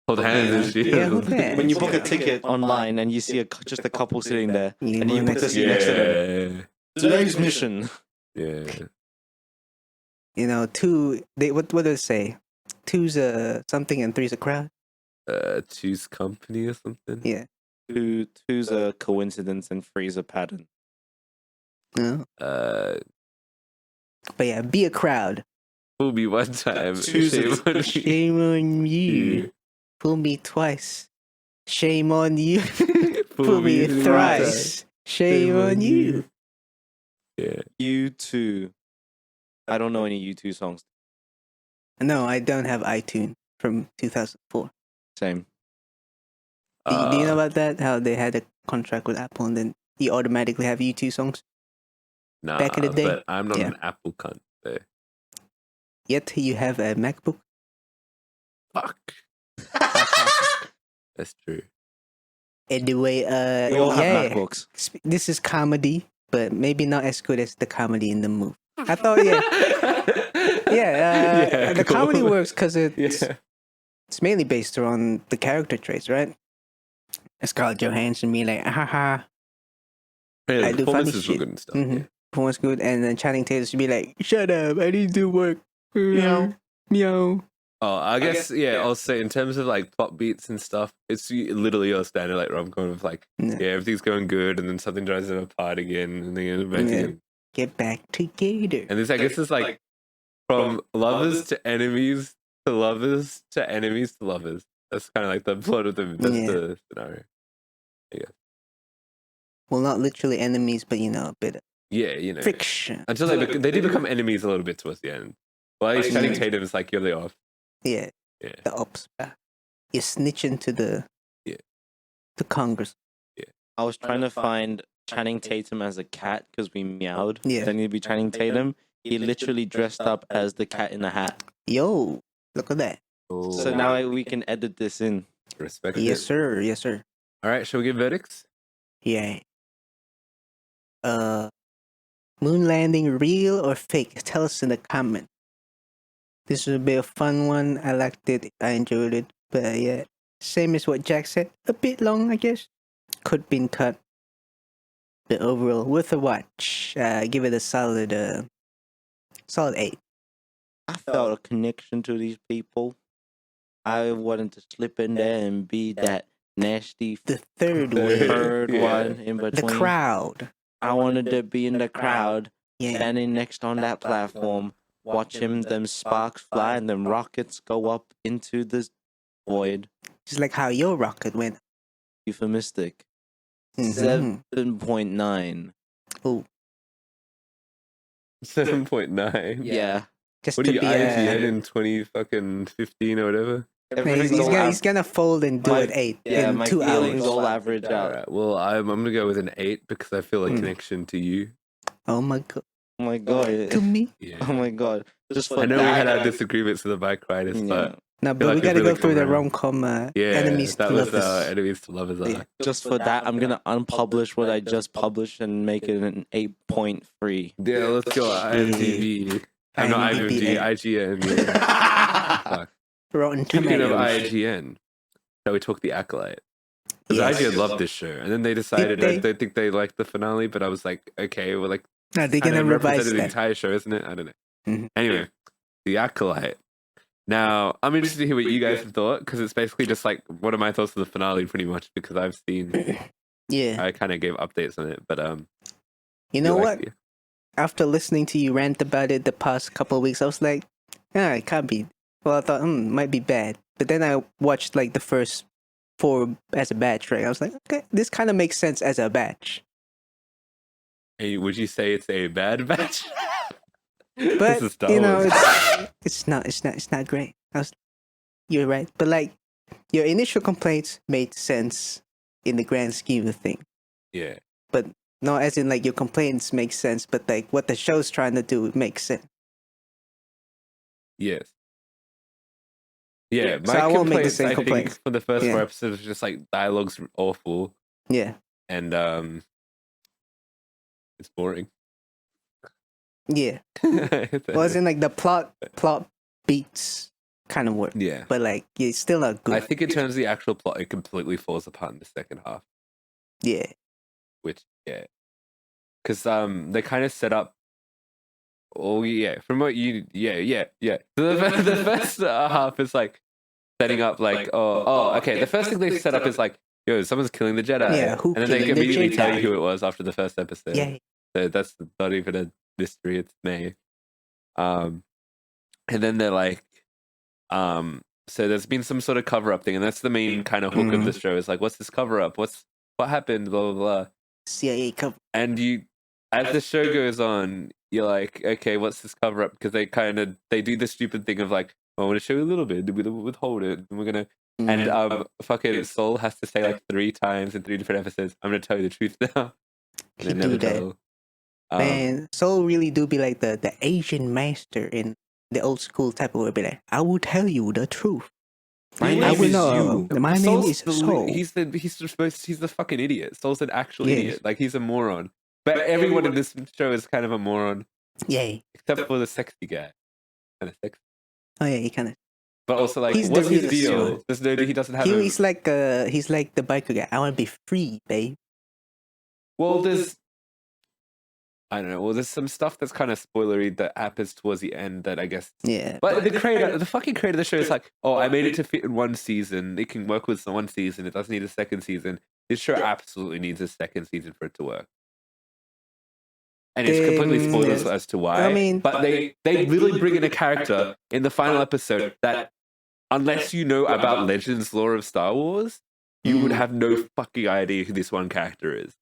hold hands and shit. Yeah, hold hands. When you book a ticket online and you see just a couple sitting there, You and you want book the next- seat next to them. Today's mission. Yeah. You know, two. They what do they say? Two's a something and three's a crowd. Choose company or something. Yeah. Two's a coincidence and three's a pattern. No. Uh, But yeah, be a crowd. fool me one time. Choose shame it. on me. Shame on you. Fool me twice. Shame on you. Fool me thrice. Shame on you. Yeah. U2. I don't know any U2 songs. No, I don't have iTunes from 2004. Same. Do you know about that? How they had a contract with Apple and then you automatically have U2 songs? Nah, back in the day? but I'm not Yeah. an Apple cunt. So. Yet you have a MacBook? Fuck. That's true. Anyway, We all have yeah. MacBooks. This is comedy, but maybe not as good as the comedy in the movie. I thought, yeah, the cool. comedy works because it's Yeah. it's mainly based around the character traits, right? Scarlett Johansson being like, haha, Yeah, I the do funny performances were shit. good and stuff. Mhm. Yeah. performance good, and then Channing Tatum should be like, shut up, I need to work. Meow. Meow. Oh, I guess yeah. Also, in terms of like plot beats and stuff, it's literally your standard like rom-com of like, Yeah. yeah, everything's going good, and then something drives them apart again, and then back Yeah. again. Get back together. And this, I guess, is like from lovers to enemies to lovers to enemies to lovers. That's kind of like the plot of the Yeah. scenario. Well, not literally enemies, but a bit of Yeah, you know, friction. until they do become enemies a little bit towards the end. Well, at least Channing Tatum is like, you're the off. Yeah. Yeah. The ops. You're snitching to the Congress. I was trying to find Channing Tatum as a cat because we meowed. Yeah. Then he'd be Channing Tatum. He literally dressed up as the cat in the hat. Yo, look at that. So now we can edit this in. Respect Yes, it. sir. Yes, sir. All right, shall we give verdicts? Yeah. Moon landing real or fake? Tell us in the comment. This will be a fun one. I liked it. I enjoyed it. But yeah, same as what Jack said. A bit long, I guess. Could been cut. But overall, worth a watch. Give it a solid 8. I felt a connection to these people. I wanted to slip in there and be that nasty The third Third. one. third Yeah. one in The between. crowd. I wanted to be in the crowd, Yeah. standing next on that platform, watch them sparks fly and them rockets go up into the void. Just like how your rocket went. Euphemistic. Mhm. 7.9. Oh, 7.9. Yeah. just What to are you, be IGN in 2015 or whatever? he's gonna fold and do My- it 8 Yeah, in my 2 feelings hours. all average All out. right. Well, I'm gonna go with an 8 because I feel a connection to you. Oh my god. Oh my god. To me? Yeah. Oh my god. Just for I know we that. had our disagreements with the bike riders, Yeah. but No, but like we we've gotta really go through come the around. rom-com yeah, enemies that to was lovers. enemies to lovers. Yeah. Just for that, I'm gonna unpublish what I just published and make it an 8.3. Yeah, let's go. IMDb. I'm not IMDb. IMDb. IGN. Yeah. Fuck. Rotten Speaking of Tomatoes. IGN, shall we talk the Acolyte? Because Yes. IGN loved this show, and then they decided I they? don't think they liked the finale. But I was like, okay, well, like No, they're kind gonna of revise represented the that. entire show, isn't it? I don't know. Mhm. Anyway, the Acolyte. Now, I'm interested to hear what you guys have thought because it's basically just like what are my thoughts of the finale, pretty much. Because I've seen, Yeah. I kind of gave updates on it, but You know you what? liked it. After listening to you rant about it the past couple of weeks, I was like, it can't be. Well, I thought, might be bad. But then I watched like the first 4 as a batch, right? I was like, okay, this kind of makes sense as a batch. Hey, would you say it's a bad batch? But This is Star Wars. it's not great. You're right. But like your initial complaints made sense in the grand scheme of things. Yeah. No, as in like your complaints make sense, but like what the show's trying to do makes sense. Yes. Yeah, So my I won't make the complaints, same I think, complaints. for the first Yeah. 4 episodes was just like dialogue's awful Yeah. and it's boring. Yeah. Well, as in like the plot beats kind of work, Yeah. but like it's still not good. I think in terms of the actual plot, it completely falls apart in the second half, Yeah. which, yeah. Because they kind of set up. Oh, yeah. From what you. Yeah. So the first half is like setting up, like, okay. The first thing they set up is like, yo, someone's killing the Jedi. Yeah, who and then they killing the immediately tell Jedi? you who it was after the first episode. Yeah. So that's not even a mystery, it's May. And then they're like, so there's been some sort of cover up thing, and that's the main kind of hook of the show. Is like, what's this cover up? What happened? Blah blah blah. CIA cover. And you, as the show goes on, you're like, okay, what's this cover up? Because they do the stupid thing of like, I want to show you a little bit, we'll withhold it, and we're gonna. And fucking Soul has to say like 3 times in 3 different episodes, I'm gonna tell you the truth now. And they He never do that. tell. Man, Soul really do be like the Asian master in the old school type of way. Be like, I will tell you the truth. My I name will is know. you. My name Soul's is the, Soul. He's the fucking idiot. Soul's an actual Yes. idiot. Like, he's a moron. But everyone in this show is kind of a moron, Yay. except for the sexy guy. Kind of sexy. Oh yeah, he kind of. But also, like, He's the what's his realest deal? one. There's no, he doesn't have. He's like the biker guy. I want to be free, babe. Well, there's. I don't know. Well, there's some stuff that's kind of spoilery that happens towards the end that I guess. Yeah. But the fucking creator of the show is like, oh, I made it to fit in 1 season. It can work with 1 season. It doesn't need a 2nd season. This show absolutely needs a 2nd season for it to work. And it's completely spoilers as to why. I mean, but they literally bring in a character in the final episode that, unless you know about Legends lore of Star Wars, you would have no fucking idea who this one character is.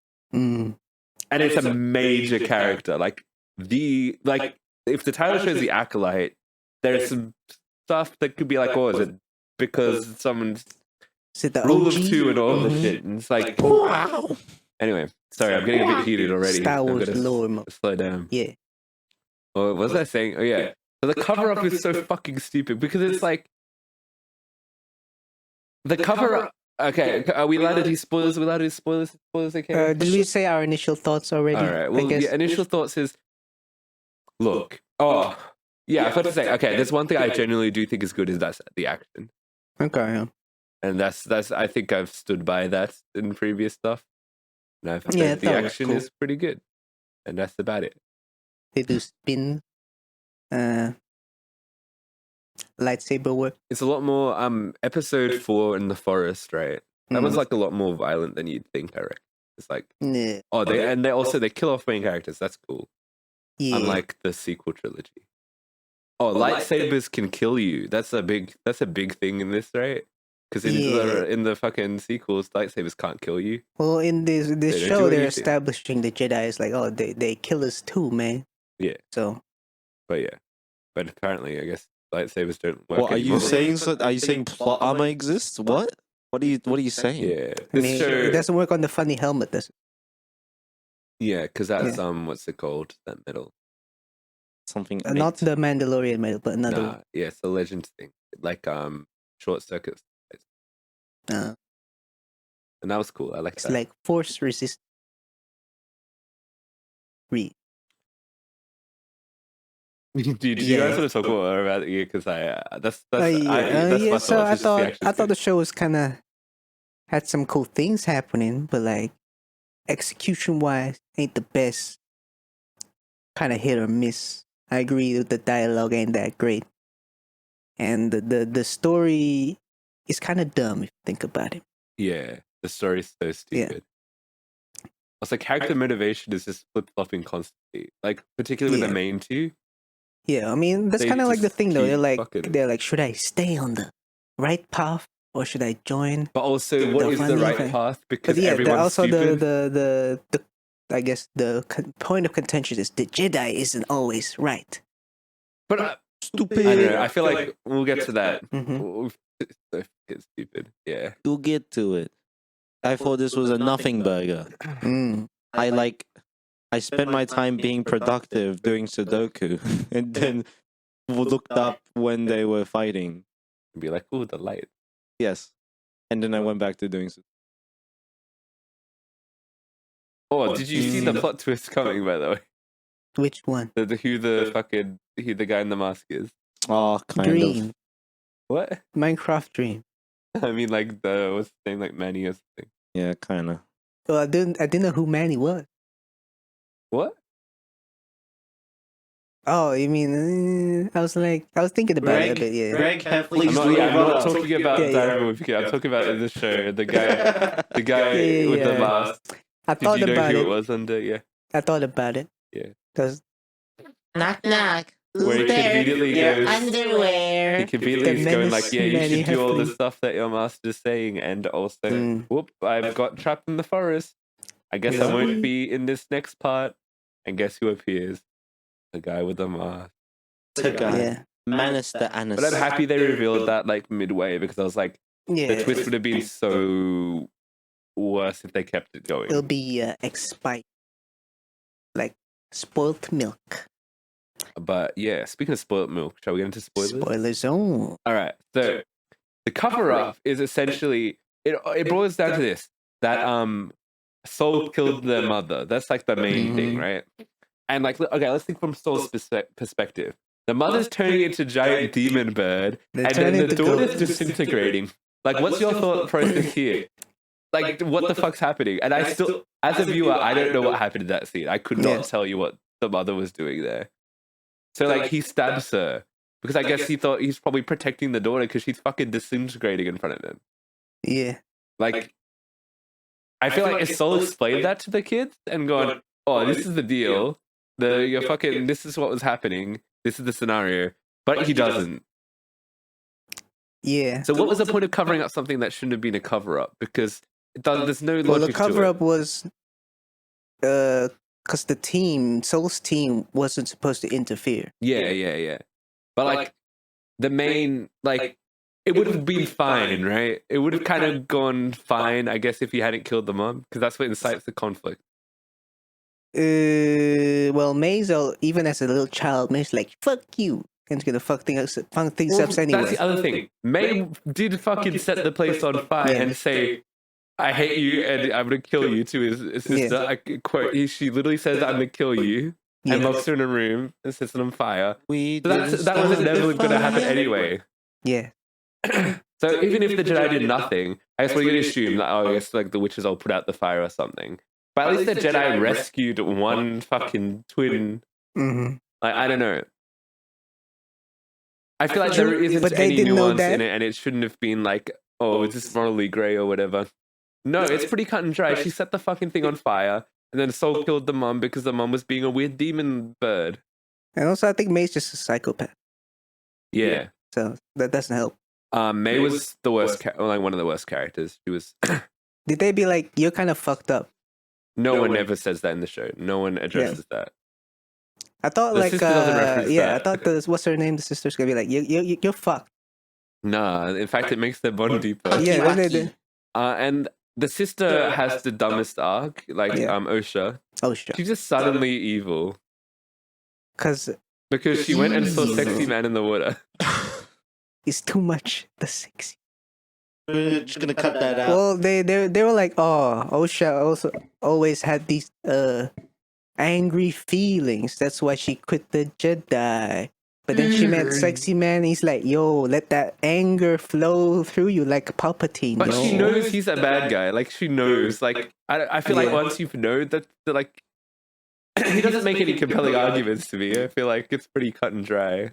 And it's a major character. Like, if the title shows the Acolyte, there's some stuff that could be like, oh, is it because someone's rule of 2 and all the shit? And it's like, wow. Anyway, sorry, I'm getting a bit heated already. Star Wars lore. Slow down. Yeah. What was I saying? Oh, yeah. So the cover up is so fucking stupid because it's like, the cover up. Okay, are we allowed to do spoilers? Are we allowed to do spoilers? Spoilers, okay? Did we say our initial thoughts already? All right. Well, the initial thoughts is, look. Oh, yeah. I thought to say, okay. There's one thing I genuinely do think is good is that's the action, Okay. and that's. I think I've stood by that in previous stuff, and I've Yeah, said the that was action cool. is pretty good, and that's about it. They do spin. Lightsaber work. It's a lot more. Episode 4 in the forest, right? That was like a lot more violent than you'd think. I reckon. It's like, Yeah. oh, they kill off main characters. That's cool. Yeah. Unlike the sequel trilogy. Oh, lightsabers can kill you. That's a big thing in this, right? Because in the fucking sequels, lightsabers can't kill you. Well, in this They don't show, do they're anything. establishing the Jedi is like, oh, they kill us too, man. Yeah. So. But yeah. But apparently, I guess lightsabers don't work. What are you anymore. saying? Are you saying plot armor exists? What? What are you saying? Yeah. I mean, This show. it doesn't work on the funny helmet, does it? Yeah, because that's what's it called? That metal. Something. Not the Mandalorian medal, but another Nah, yeah, it's the Legends thing. Like short circuits. one. And that was cool. I like It's that. like force resist. Read. Do you guys want to talk more about it? Because that's yeah. my So I thoughts. It's just the action thought the scene. show was kind of had some cool things happening, but like execution wise, ain't the best. Kind of hit or miss. I agree with the dialogue ain't that great, and the story is kind of dumb if you think about it. Yeah, the story's so stupid. It's like character motivation is just flip flopping constantly. Like particularly with the main 2. Yeah, I mean that's They kind of like the just thing though. keep They're like, should I stay on the right path or should I join? But also, what is the funny right thing- path? But Because yeah, everyone's also stupid. the I guess the point of contention is the Jedi isn't always right. But Stupid. I don't know. I feel like we'll get to that. Hmm. It's so fucking stupid. Yeah. You'll get to it. I thought this was a nothing burger. Mm. I spent my time being productive doing Sudoku and then looked up when they were fighting. and be like, "Ooh, the light." Yes. And then I went back to doing so. Oh, did you see the plot twist coming? By the way, Which one? who the guy in the mask is? Oh, kind Dream. of. What? Minecraft Dream. I mean, like what's the name? Like Manny or something. Yeah, kind of. Well, I didn't know who Manny was. What? Oh, you mean I was thinking about it a bit. Yeah. Greg, please I'm not talking about Yeah, Diary Movie Kid. I'm talking about in the show. The guy Yeah, with the yeah. mask. I Did thought you know about who it. it was under? Yeah. I thought about it. Yeah. Because Knock knock. Where he Who's there? conveniently Your goes. underwear. He conveniently The is going like, menace yeah, you Manny should do all the Heffley. stuff that your master's saying, and also, Mm. whoop, I've got trapped in the forest. I guess I Yeah. won't be in this next part. And guess who appears? The guy with the mask. The guy. yeah, Menace the Anus. But I'm happy they revealed that like midway because I was like, yeah. the twist would have been so worse if they kept it going. It'll be expired, like spoiled milk. But yeah, speaking of spoiled milk, shall we get into spoilers? Spoiler zone. All right. So the cover up is essentially it boils down to this that Soul killed their mother. That's like the main thing, right? And like, okay, let's think from Soul's perspective. The mother's turning into giant demon bird, They and turn then the into daughter's ghosts. disintegrating. Like, what's your thought process here? Like, what the fuck's happening? And I still, as a viewer, I don't know what happened in that scene. I could not Yeah. tell you what the mother was doing there. So like, he stabs her because I guess he thought he's probably protecting the daughter because she's fucking disintegrating in front of him. Yeah, Like, I feel like if Soul explained that to the kids and gone, "Oh, this is the deal. You're fucking. This is what was happening. This is the scenario," but he doesn't. yeah. So, what was the point of covering up something that shouldn't have been a cover up? Because there's no logic Well, the to cover it. up was because the team, Soul's team, wasn't supposed to interfere. Yeah. But like the main, like it would have been fine, right? It would have kind of gone fine, I guess, if he hadn't killed the mom, because that's what incites the conflict. Well, Maisel, even as a little child, May's like, "Fuck you," and it's gonna fuck things up anyway. That's the other thing. May did fucking set the place on fire Yeah. and say, "I hate you and I'm gonna kill you" to his sister. Yeah. I quote. She literally says, "I'm gonna kill you," and Yeah. locks her in a room and sets it on fire. We So that was never going to happen anyway. Yeah, So even if the Jedi did nothing, I guess we're going to assume that I guess like the witches all put out the fire or something. But at least the Jedi rescued one fucking twin. mm-hmm. Like I don't know. I feel like there isn't But they any didn't know nuance that. in it, and it shouldn't have been like, "Oh, is this morally grey or whatever?" No, it's pretty cut and dry. She set the fucking thing on fire, and then Soul killed the mom because the mom was being a weird demon bird. And also, I think May's just a psychopath, Yeah. so that doesn't help. May was the worst, like one of the worst characters. She was. Did they be like, "You're kind of fucked up"? No one ever says that in the show. No one addresses that. I thought The like, sister doesn't reference yeah, that. I thought what's her name? The sister's gonna be like, "You're fucked." Nah, in fact, it makes their bond deeper. Yeah, then they- And the sister has the dumbest arc, like Yeah. Osha. oh sure, She's just suddenly evil because because she went and saw Sexy Man in the water. it's too much the sexy. We're just gonna cut that out. Well, they were like, "Oh, Osha also always had these angry feelings. That's why she quit the Jedi." But then she met Sexy Man. He's like, "Yo, let that anger flow through you like Palpatine." But yo. she knows he's a bad guy. Like she knows. Like I feel like Yeah. once you've known that, like he doesn't make any compelling arguments to me. I feel like it's pretty cut and dry.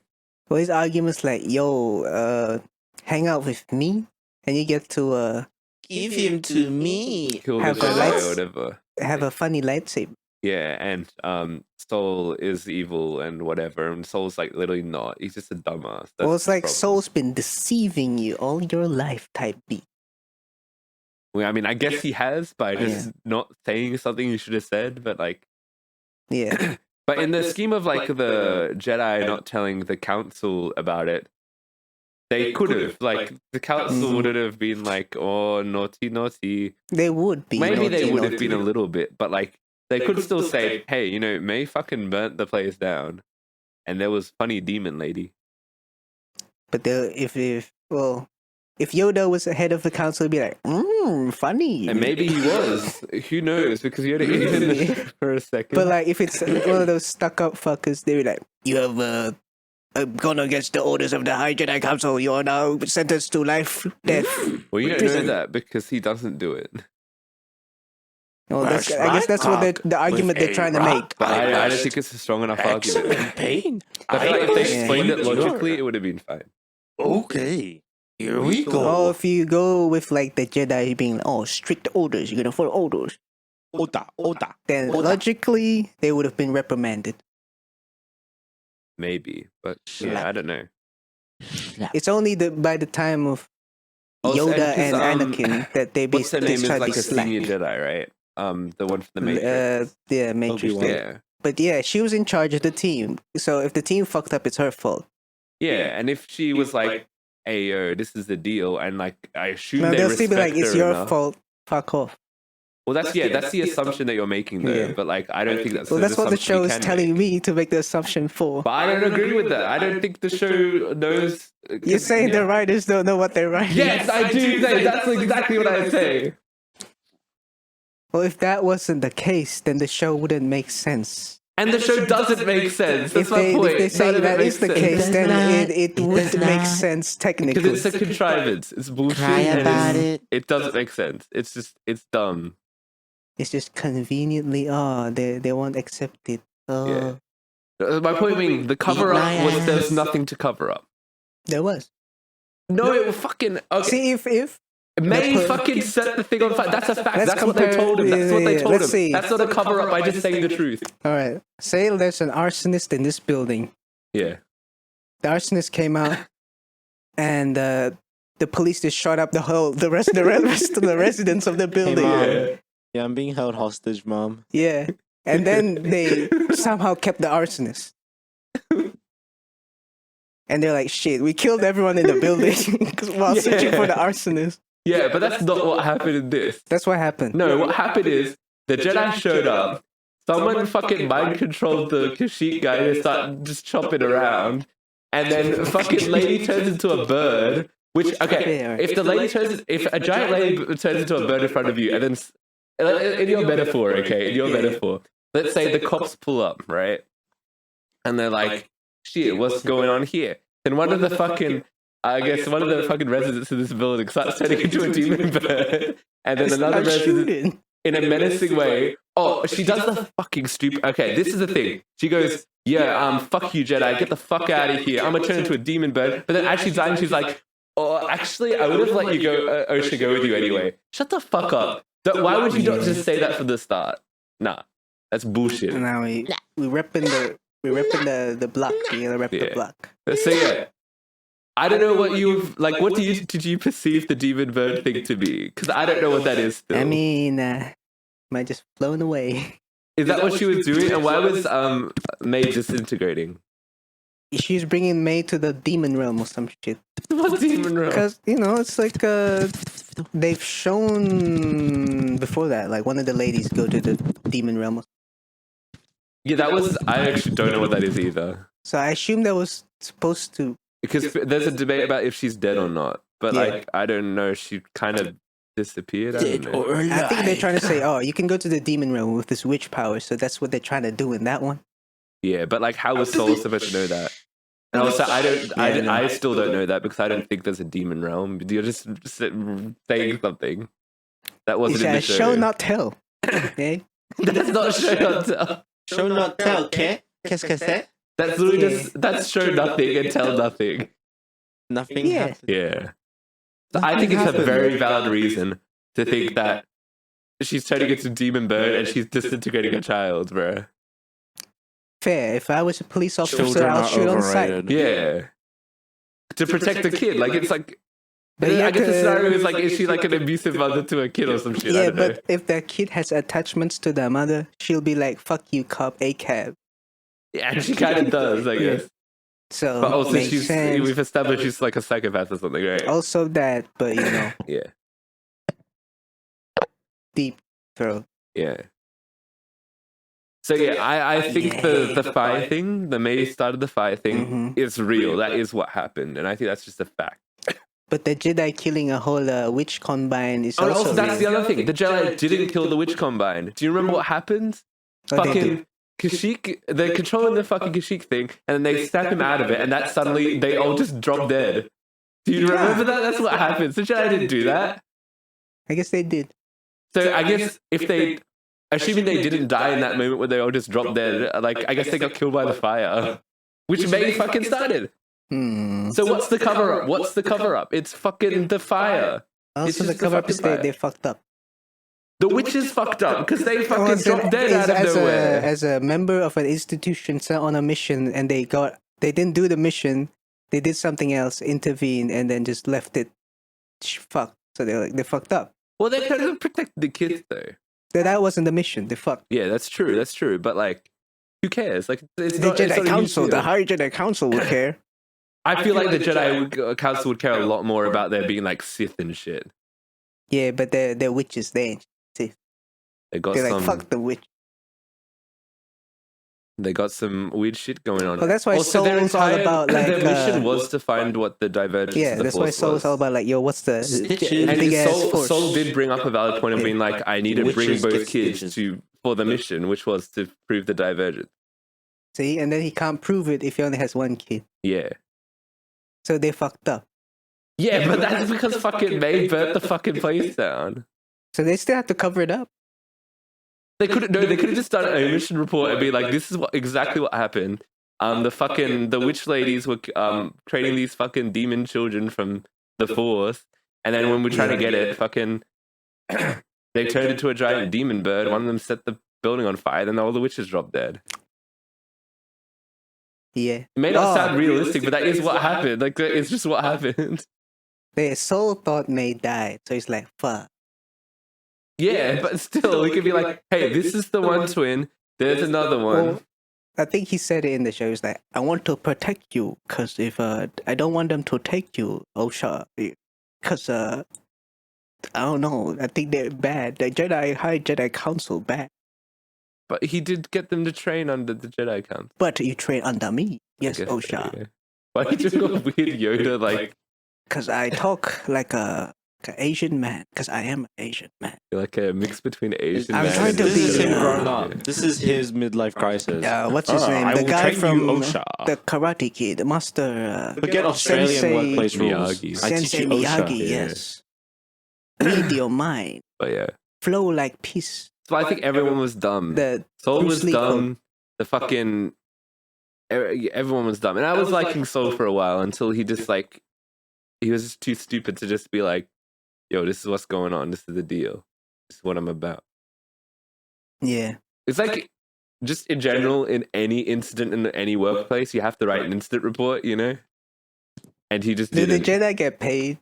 Well, his argument's like, "Yo, hang out with me, and you get to Give him to me. Kill the Have the Jedi lights- or whatever. have a funny lightsaber." Yeah, and Soul is evil and whatever, and Soul's like literally not. He's just a dumbass. That's Well, it's the like problem. Soul's been deceiving you all your life, type beat. Well, I mean, I guess he has by just not saying something he should have said, but like, Yeah, but in the scheme of like the Jedi not telling the council about it, they could have like the council Mhm. wouldn't have been like, "Oh, naughty, naughty." they would be. Maybe they naughty, would have naughty. been a little bit, but like they could still say, "Hey, you know, May fucking burnt the place down, and there was funny demon lady." But if Well, if Yoda was ahead of the council, it'd be like, funny. And maybe he was. Who knows? Because Yoda is in the show for a second. But like, if it's one of those stuck-up fuckers, they'd be like, "You have gone against the orders of the High Jedi Council. You are now sentenced to life, death." Well, you don't know that because he doesn't do it. Well, I guess that's what the argument they're trying to make. But I don't think it's a strong enough argument. Pain. I feel like if they Yeah. explained it logically, it would have been fine. Okay. Here we go. Well, if you go with like the Jedi being, strict orders, you're gonna follow orders, Oda. then logically they would have been reprimanded. Maybe, but yeah, I don't know. It's only by the time of Also, Yoda and and 'cause, Anakin that they What's her basically name is try to like be a senior slack. Jedi, right? The one from the Matrix. Yeah, Matrix. Obi-Wan. Yeah. But yeah, she was in charge of the team. So if the team fucked up, it's her fault. Yeah, and if she was like, "Hey, yo, this is the deal," and like, I assume No, they they'll still respect be like, "It's her your enough. fault. Fuck off." Well, that's the assumption that you're making though. Yeah. But like, I don't think that's. Well, an that's what the assumption show you is can telling make. me to make the assumption for. But I don't agree with that. I don't think the show knows. You're saying yeah. the writers don't know what they're writing. Yes, I do say that's exactly what I say. Well, if that wasn't the case, then the show wouldn't make sense. And the show doesn't make sense. That's If my point. they say None of it that makes is the sense. case, then It it would does make not. sense technically. Because it's a contrivance. It's bullshit. Cry and about it's- it. It doesn't make sense. It's dumb. It's just conveniently, they won't accept it. Yeah. My point being, the cover up my was there's ass. nothing to cover up. There was. No, it was fucking. Okay. See, if May the- fucking set the thing on fire. That's a fact. Let's That's what they compare- told him. That's what they yeah, told let's him. see. That's not a cover up by just saying the truth. all right, say there's an arsonist in this building. Yeah. The arsonist came out, and the police just shot up the rest of the residents of the Hey, building. Mom. Yeah, I'm being held hostage, Mom. Yeah, and then they somehow kept the arsonist. And they're like, "Shit, we killed everyone in the building while searching for the arsonist." Yeah, but that's not what happened in this. That's what happened. No, what happened is the Jedi showed up. Someone fucking mind controlled the Kashyyyk guy and started just chopping around. And then fucking lady turns into a bird. Which, okay, Yeah. if a giant lady turns into a bird in front of you, and then in your metaphor, okay, in your metaphor, let's say the cops pull up, right? And they're like, "Shit, what's going on here?" Then one of the fucking residents of this building starts turning into a demon bird, and then another Start resident shooting. in a menacing way. Oh, she does the fucking stupid. Okay, this is the thing. She goes, "Yeah, fuck you, Jedi. Get the fuck out of here. I'm gonna turn into a demon bird." But then as she's dying, she's like, "Oh, actually, I would have let you go, Osha, go with you anyway." Shut the fuck up. Why would you not just say that from the start? Nah, that's bullshit. And now we repping the block. We gotta rep the Yeah. block. So yeah, I don't know what you like. What did you perceive the demon bird thing to be? Because I don't know what that is. Still. I mean, might just flown away. Is that what she was doing? And why was May disintegrating? She's bringing May to the demon realm or some shit. What demon realm? Because it's like they've shown before that, like one of the ladies go to the demon realm. Yeah, that was. I actually don't know what that is either. So I assume that was supposed to. Because there's a debate about if she's dead or not. But Yeah. like, I don't know. She kind of disappeared. I don't Dead know. or alive. I think they're trying to say, oh, you can go to the demon realm with this witch power. So that's what they're trying to do in that one. Yeah, but like, how was Soul supposed to know that? And also, I still don't know that because I don't think there's a demon realm. You're just saying something that wasn't in the It's show. show not tell. Okay? That's not show not tell. Show not tell, okay? Qu'est-ce que c'est? That's literally just that's show nothing and tell nothing. Nothing Yeah. happened. Yeah. So I think it's a very valid reason to think that she's turning into demon bird and she's disintegrating a child, bro. Fair. If I was a police officer, Children I'll are shoot on sight. overrated. Yeah. To protect the kid. Like, it's like. But you I have guess the to- scenario is like, is she like an abusive mother to a kid or some shit? I Yeah, don't know. but if the kid has attachments to the mother, she'll be like, fuck you, cop, a cab. Yeah, and she kind of does, I guess. So, But also, makes sense. we've established she's like a psychopath or something, right? Also that, but Yeah. deep throat. Yeah. So yeah, I think the fire thing, the May started the fire thing, Mhm. is real. That is what happened, and I think that's just a fact. But the Jedi killing a whole witch combine is Oh, and also also that's the real. other thing. The Jedi didn't kill the witch combine. Do you remember what happened? Oh, they did. Fucking Kashyyyk, they're controlling the fucking Kashyyyk thing, and then they snap him out of it, and that suddenly they all just drop dead. Do you remember that? That's what happens. The Jedi didn't do that. I guess they did. So I guess if they, assuming they didn't die in that moment where they all just dropped dead, like I guess they got killed by the fire, which May fucking started. So what's the cover up? What's the cover up? It's fucking the fire. It's Also, the just cover up is fucking fire. they fucked up. The witches fucked up because they fucking Was dropped dead out of nowhere. As a member of an institution sent on a mission, and they didn't do the mission. They did something else, intervened, and then just left it. Fuck. So they fucked up. Well, they're trying to protect the kids though. That wasn't the mission. They fucked. Yeah, that's true. That's true. But like, who cares? Like, it's The not, it's Jedi not a huge Council, deal. the High Jedi Council would care. I feel like the Jedi Council would care a lot more about there being like Sith and shit. Yeah, but they're witches. They ain't. They got They're some. like, fuck the witch. They got some weird shit going on. Well, that's why also, their Soul's all entire about, like, their mission was to find what the divergence. Yeah, of the that's why Force Soul's was. all about, like, yo, what's the Stitches. And big ass Soul, force? Soul did bring up a valid point of being like, I need to bring Witches both get kids stitches. for the mission, which was to prove the divergence. See, and then he can't prove it if he only has one kid. Yeah. So they fucked up. Yeah, but that's because fucking May burnt the fucking place down. So they still have to cover it up. They could have just done a mission report and be like, this is exactly what happened. The witch ladies were creating these fucking demon children from the Force, and then when we try to get it, fucking they turned into a giant demon bird. One of them set the building on fire, then all the witches dropped dead. Yeah. It may not sound realistic, but that is what happened. Like, it's just what happened. Their Soul thought May died, so he's like, fuck. Yeah, but still, we could be like, hey, this is the one twin. There's another one. Well, I think he said it in the show. He's like, I want to protect you, because if I don't want them to take you, Osha, because I don't know. I think they're bad. The High Jedi Council bad. But he did get them to train under the Jedi Council. But you train under me, yes, I guess, Osha. yeah. Why are you doing a weird Yoda like? Because I talk like an Asian man. Because I am an Asian man. Like a mix between Asian. I'm man trying and to This be, is him Jedi. growing up. This is his midlife crisis. What's his name? I The will guy train you, from Osha. the Karate Kid, Master. Forget Australian Sensei workplace rules. Miyagi. I teach Sensei you Osha. Miyagi, yeah. yes. Read your mind. But yeah, Flow like peace. so I think everyone was dumb. The Soul Bruce was Lee dumb. The fucking everyone was dumb, and I was liking Soul for a while until he just like he was just too stupid to just be like, "Yo, this is what's going on. This is the deal. This is what I'm about." Yeah. It's like just in general, in any incident in any workplace, you have to write an incident report, you know? And he just Did the didn't. Jedi get paid?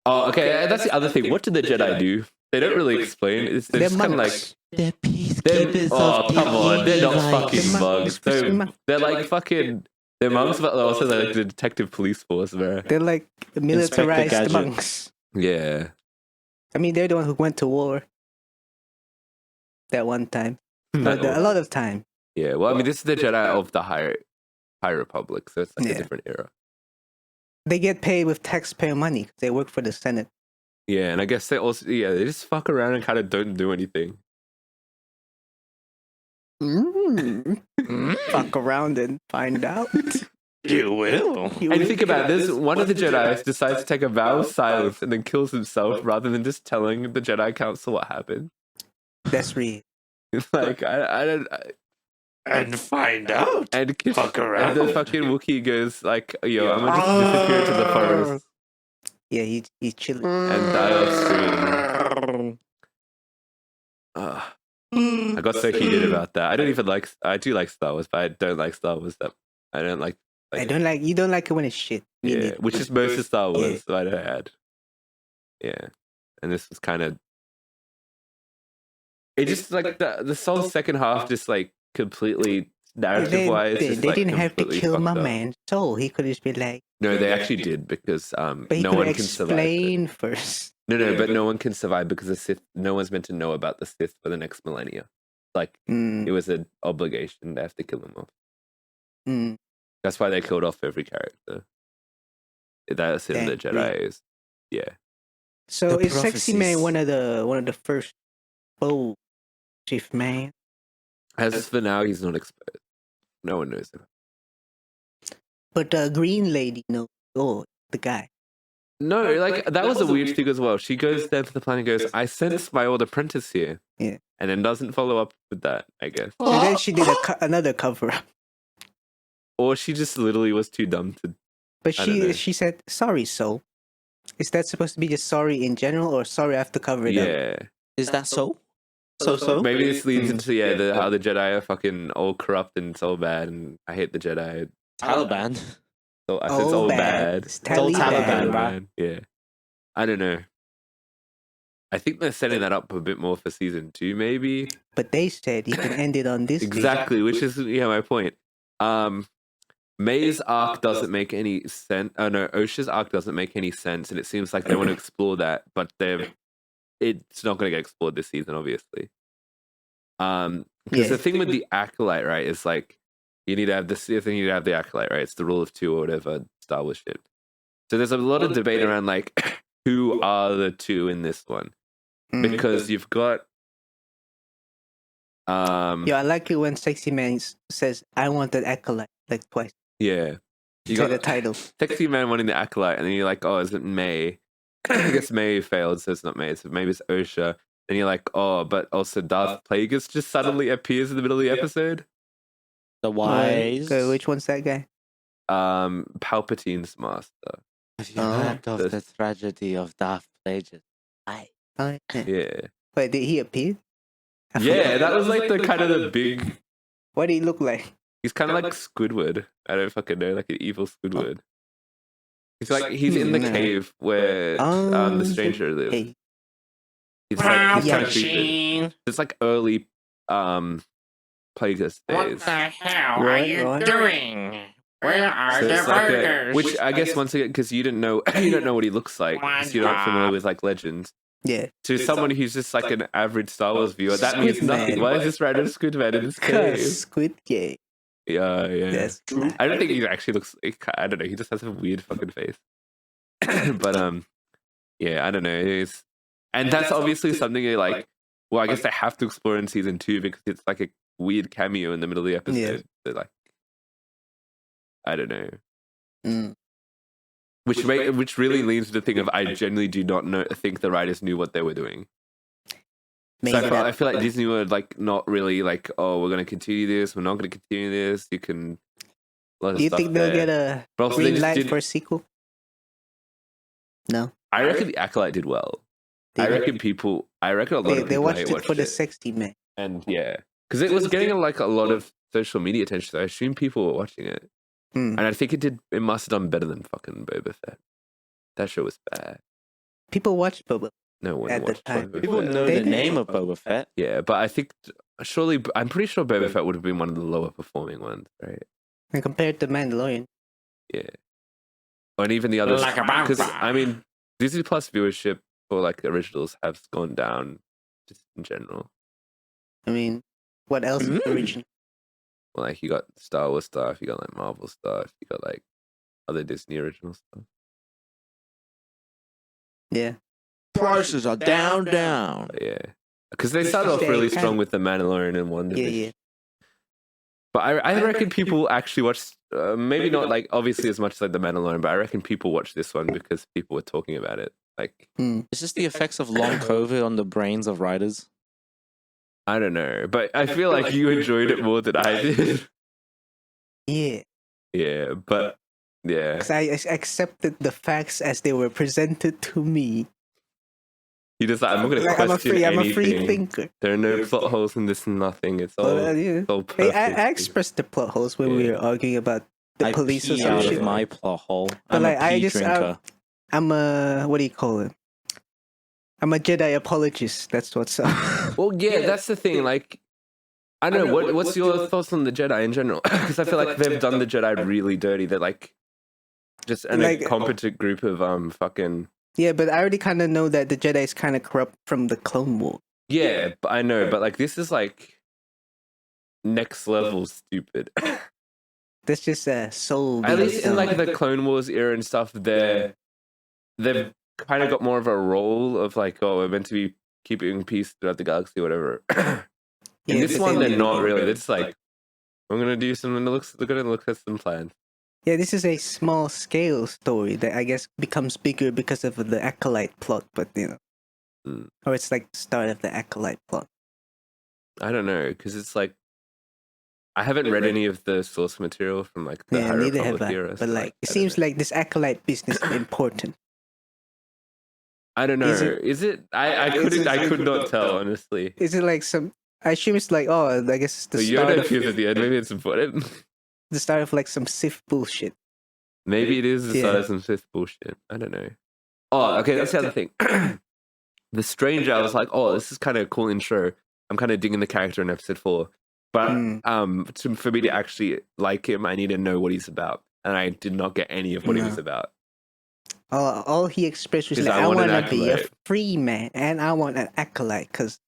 Oh, okay. That's the other thing. What did the Jedi do? They don't really explain. They're They're just kind of like, monks. The they're, peacekeepers oh, of come on. They're not Levi. fucking They're mugs. They're like fucking, they're monks, but also they're like the detective police force, bro. They're like militarized Gadget. monks. Yeah. I mean, they're the one who went to war. That one time. But No. a lot of time. Yeah. Well, I mean, this is the Jedi of the High Republic, so it's like Yeah. a different era. They get paid with taxpayer money 'cause they work for the Senate. Yeah, and I guess they also, they just fuck around and kind of don't do anything. Fuck around and find out. You will. And think about this: one of the Jedi decides to take a vow of silence and then kills himself rather than just telling the Jedi Council what happened. That's real. Like I don't. And find out. And Fuck and around. the fucking Wookiee goes like, "Yo, I'm gonna just disappear into the forest Yeah, he's chilling. and die off screen." I got so heated about that. I don't even like. I do like Star Wars, but I don't like Star Wars. That I don't like. You don't like it when it's shit. Me Yeah, neither. which is most of Star Wars. Yeah. So I don't add. Yeah, and this was kind of. It just like the whole second half, just like completely narrative wise. They didn't have to kill my man, so he could just be like. No, they actually did because But he no could one can survive. explain first. No, but no one can survive because the Sith. No one's meant to know about the Sith for the next millennia. Like it was an obligation; they have to kill them off. Mm. That's why they killed off every character. That's in the Damn, Jedi's. Yeah. So The is Sexy Man prophecies. one of the first bold chief man? As for now, he's not exposed. No one knows him. But the green lady knows. Oh, the guy. No, like that was a weird thing as well. She goes down to the planet and goes, I sense my old apprentice here. Yeah. And then doesn't follow up with that, I guess. And then she did another cover up. Or she just literally was too dumb to. But I don't know. she said, sorry, so. Is that supposed to be just sorry in general or sorry I have to cover it up? Yeah. Is that so? So? Maybe this leads into how the Jedi are fucking all corrupt and so bad, and I hate the Jedi. Taliban. So I said it's all bad. It's all Taliban. Taliban, bruh. Yeah. I don't know. I think they're setting that up a bit more for season 2, maybe. But they said you can end it on this. Exactly, which is my point. May's arc doesn't make any sense. Oh no, Osha's arc doesn't make any sense, and it seems like they want to explore that, but it's not going to get explored this season, obviously. Because the thing with the Acolyte, right, is like you need to have the Acolyte, right? It's the rule of 2 or whatever Star Wars shit. So there's a lot of debate around like who are the 2 in this one, because you've got. Yeah, I like it when Sexy Man says, "I want that Acolyte," like twice. Yeah. You got the title. Sexy Man wanting the Acolyte, and then you're like, oh, is it May? I guess May failed, so it's not May. So maybe it's Osha. Then you're like, oh, but also Darth Plagueis just suddenly appears in the middle of the episode. The wise. Okay, which one's that guy? Palpatine's master. Have you heard of the tragedy of Darth Plagueis? Yeah. Wait, did he appear? Yeah, that was like the kind of the big. What did he look like? He's kind of like Squidward. I don't fucking know, like an evil Squidward. He's in the cave where the stranger lives. Hey. He's kind of Machine. stupid. It's like early Plagueis What days. the hell are What? you doing? Where are So the it's like burgers? which I guess once again, because you don't know what he looks like, because you're not familiar with like legends. Yeah. To someone who's just like an average Star Wars viewer, that means Squid nothing. Man. Why is this random Squid Man in this cave? Squid Game. Yeah. That's true. I don't think he actually looks. I don't know. He just has a weird fucking face. But yeah, I don't know. And that's obviously something you're like. Well, I guess they have to explore in season 2 because it's like a weird cameo in the middle of the episode. Yeah. So like, I don't know. Mm. Which really leans to the thing of I genuinely do not think the writers knew what they were doing. So I feel like Disney were like not really like, oh, we're going to continue this. We're not going to continue this. You can. Do you think they'll get a green light for a sequel? No. I reckon the Acolyte did well. I reckon a lot of people they watched watched it for the Sexy Man. And yeah, because it was getting like a lot of social media attention. So I assume people were watching it. And I think it must have done better than fucking Boba Fett. That show was bad. People watched Boba No one at the watched time. Boba People Fett. know They the did. name of Boba Fett. Yeah, but I think I'm pretty sure Boba Fett would have been one of the lower performing ones, right? and compared to Mandalorian. Yeah. And even the others. Like a Because, vampire. I mean, Disney Plus viewership for like originals has gone down just in general. I mean, what else is original? Like, you got Star Wars stuff, you got like Marvel stuff, you got like other Disney original stuff. Yeah. Prices are down. But yeah. Because they started off really strong with The Mandalorian and One Division. Yeah. But I reckon people actually watched, maybe not like obviously as much as like The Mandalorian, but I reckon people watched this one because people were talking about it. Like, Is this the effects of long COVID on the brains of writers? I don't know, but I feel like you enjoyed it more than I did. Yeah. Yeah, but yeah. Because I accepted the facts as they were presented to me. You just like, I'm not going to Like, question I'm a anything. free thinker. There are no plot holes in this, nothing. It's all, Yeah. it's all Hey, perfect. I expressed the plot holes when we were arguing about the I police or pee some out shit. of my plot hole. But I'm like, a I pee just drinker. I'm a what do you call it? I'm a Jedi apologist. That's what's up. Well, yeah, that's the thing. Like, I don't know. What's your thoughts on the Jedi in general? Because I feel like they've done the Jedi really dirty. They're like just an Like- incompetent group of fucking. Yeah, but I already kind of know that the Jedi is kind of corrupt from the Clone War. Yeah, but I know, but like this is like next level stupid. That's just a soul. At being least in like sung. the Clone Wars era and stuff, they've kind of got more of a role of like, oh, we're meant to be keeping peace throughout the galaxy, or whatever. In this one, they're not really. They're just like, I'm gonna do something that looks. They're gonna look at some plans. Yeah, this is a small scale story that I guess becomes bigger because of the Acolyte plot, but or it's like the start of the Acolyte plot. I don't know, because it's like I haven't read any of the source material from like the Yeah, High neither Republic have I. era. But so, like, it I don't seems know. like this Acolyte business is important. I don't know. Is Is it- it? I could not tell, honestly. Is it like some? I assume it's like, oh, I guess it's the The start Yoda of appears at the end. Maybe it's important. the start of like some Sith bullshit. Maybe it is the Yeah. start of some Sith bullshit. I don't know. Oh, okay. That's the other thing. The Stranger, I was like, oh, this is kind of a cool intro. I'm kind of digging the character in episode 4. But for me to actually like him, I need to know what he's about. And I did not get any of what he was about. All he expressed was 'Cause like, I I want want an to be a acolyte. free man, and I want an acolyte, because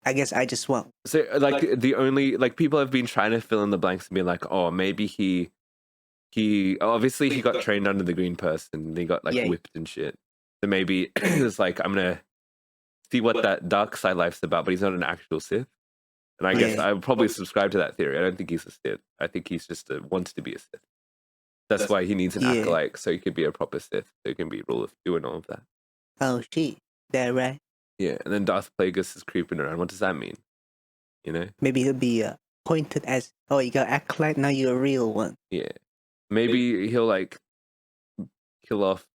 I guess I just want. So, like, the only, like, people have been trying to fill in the blanks and be like, oh, maybe he obviously he got trained under the green person and he got, like, Yeah. whipped and shit. So maybe it's like, I'm going to see what that dark side life's about, but he's not an actual Sith. And I guess Yeah. I would probably subscribe to that theory. I don't think he's a Sith. I think he's just wants to be a Sith. That's why he needs an Yeah. acolyte, so he could be a proper Sith, so he can be ruler, doing all of that. Oh shit, that right? Yeah, and then Darth Plagueis is creeping around. What does that mean? You know? Maybe he'll be pointed as, oh, you got acolyte, now you're a real one. Yeah. Maybe he'll like kill off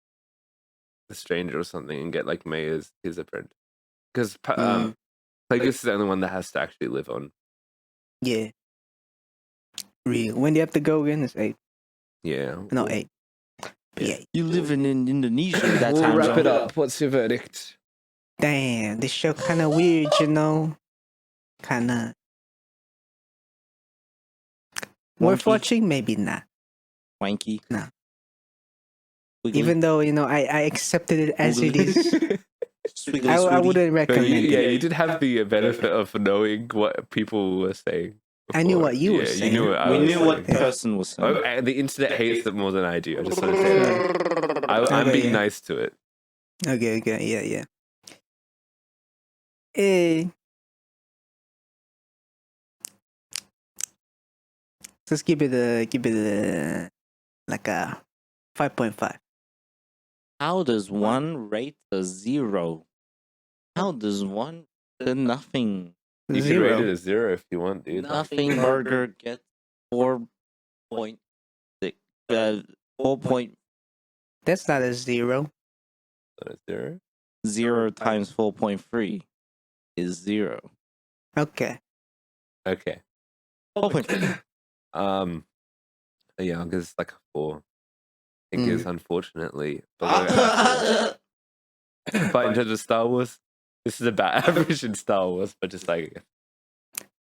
the Stranger or something and get like May as his apprentice. Because Plagueis is the only one that has to actually live on. Yeah. Real. When do you have to go again? It's 8. Yeah. No, 8. Yeah. 8. You live in Indonesia. That We'll time wrap zone. it up. What's your verdict? Damn, this show kind of weird, you know? Kind of. Worth Wonky. watching? Maybe not. Wanky. No. Wiggly. Even though, I accepted it as it Wiggly. is. Swiggly, I swooty. wouldn't But recommend it. you did have the benefit of knowing what people were saying. I knew before. what you were Yeah, saying. You knew what I We was knew what saying. person was saying. Oh, and the internet hates it more than I do. I just want to say that. I'm Okay, being yeah. nice to it. Okay, yeah. Eh. Just give it a like a 5.5. How does one rate a 0? How does one the nothing? You can rate it a 0 if you want, dude. Nothing burger get 4.6. 4.0 That's not a 0. A 0? times 4.3 is 0. Okay. Okay. 4.3. Yeah, because it's like a 4. I think it's unfortunately below Ah. average. But in terms of Star Wars, this is about average in Star Wars, but just like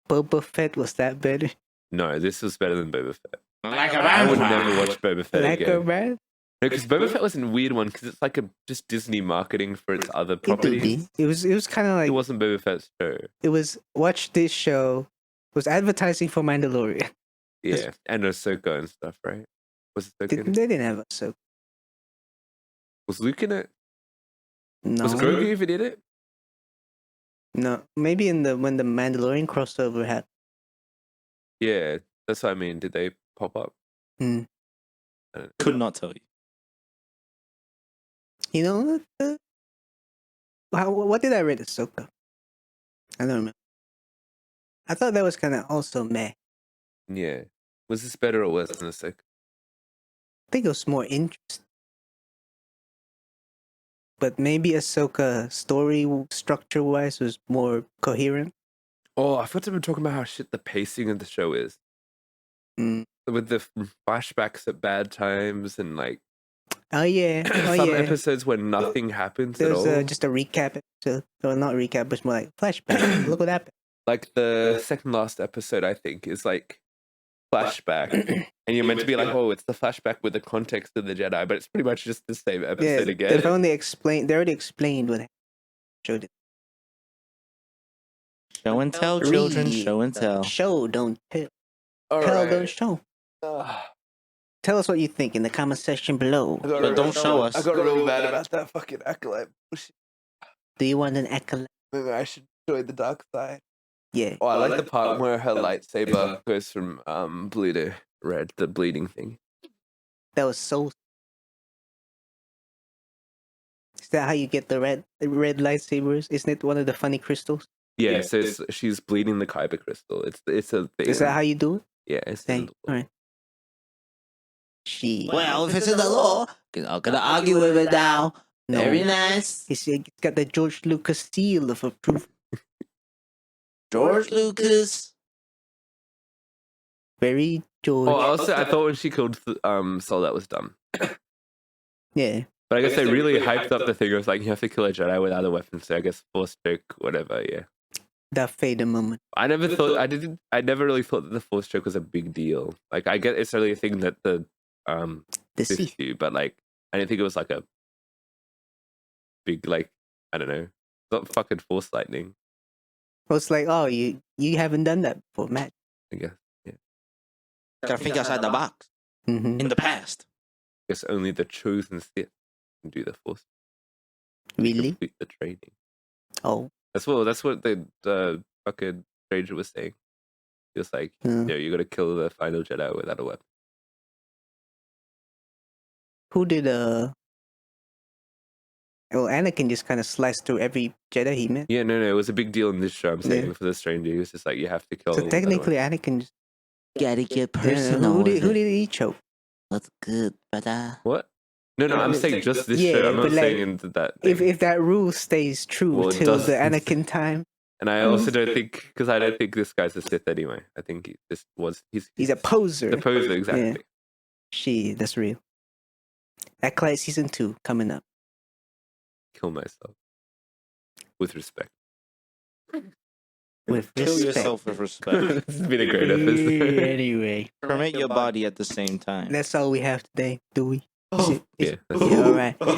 Boba Fett, was that better? no, this was better than Boba Fett. Like a I would vampire. never watch Boba Fett Like a again. rat? Because Boba Fett was a weird one because it's like just Disney marketing for its other It could properties. be. It was kind of It like, wasn't Boba Fett's show. it was, watch this show. It was advertising for Mandalorian. Yeah, and Ahsoka and stuff, right? Was Ahsoka They in it? didn't have a so. Was Luke in it? No. Was Grogu even in it? No. Maybe when the Mandalorian crossover happened. Yeah, that's what I mean. Did they pop up? Hmm. I don't know. Could not tell you. You know, what did I rate Ahsoka? I don't remember. I thought that was kind of also meh. Yeah. Was this better or worse than Ahsoka? I think it was more interesting. But maybe Ahsoka story structure wise was more coherent. Oh, I forgot to be talking about how shit the pacing of the show is. Mm. With the flashbacks at bad times and like Oh yeah, oh some yeah. episodes where nothing happens at There's all. just a recap episode, or not recap, but it's more like flashback. Look what happened. Like the second last episode, I think, is like flashback. And you're meant to be like, oh, it's the flashback with the context of the Jedi, but it's pretty much just the same Yeah, episode again. they've only explained. They already explained what showed it. Show and tell, children. Read. Show and tell. Show, don't tell. All Tell, right. don't show. Tell us what you think in the comment section below. But don't show us. I got real mad about that fucking Acolyte bullshit. Do you want an acolyte? Maybe I should join the dark side. Yeah. Oh, I like the part where her lightsaber goes from blue to red, the bleeding thing. That was so. Is that how you get the red lightsabers? Isn't it one of the funny crystals? Yeah, so she's bleeding the kyber crystal. It's a thing. Is that how you do it? Yeah, it's Dang. All right. She. Well, if it's in the law, I'm not gonna argue with it now. No. Very nice. It's got the George Lucas seal of approval. George Lucas. Very George. Oh, also, I thought when she killed Sol, that was dumb. Yeah. But I guess they really hyped up the thing of like you have to kill a Jedi without a weapon. So I guess Force choke, whatever. Yeah. That Vader moment. I never really thought that the Force choke was a big deal. Like I get it's really a thing that the Sith. Sith do, but like I didn't think it was like a big like I don't know. It's not fucking Force lightning. Well, it's like, oh, you haven't done that before, Matt. I guess. Yeah. Gotta think outside the box. Mm-hmm. In the past. I guess only the chosen Sith can do the Force. Really? Complete the training. Oh. That's what the fucking stranger was saying. He was like, you got to kill the final Jedi without a weapon. Who did Well, Anakin just kind of sliced through every Jedi he met. Yeah, no, it was a big deal in this show. I'm saying for the stranger, he was just like, you have to kill. So technically, Anakin just Gotta get Yeah, personal. who with did it. he choke? What's good, brother? What? No, I'm saying just this Yeah, show. I'm not but, like, saying in that. Thing. If that rule stays true Well, it till does- the Anakin time, And I also don't think because I don't think this guy's a Sith anyway. I think he just was. he's a poser. The poser, exactly. Shit, that's real. Acolyte season 2 coming up. Kill myself with respect. With Kill respect. yourself with respect. This has been a great episode. Anyway, Permit your body at the same time. that's all we have today, do we? Oh, Yeah, that's Yeah, all right.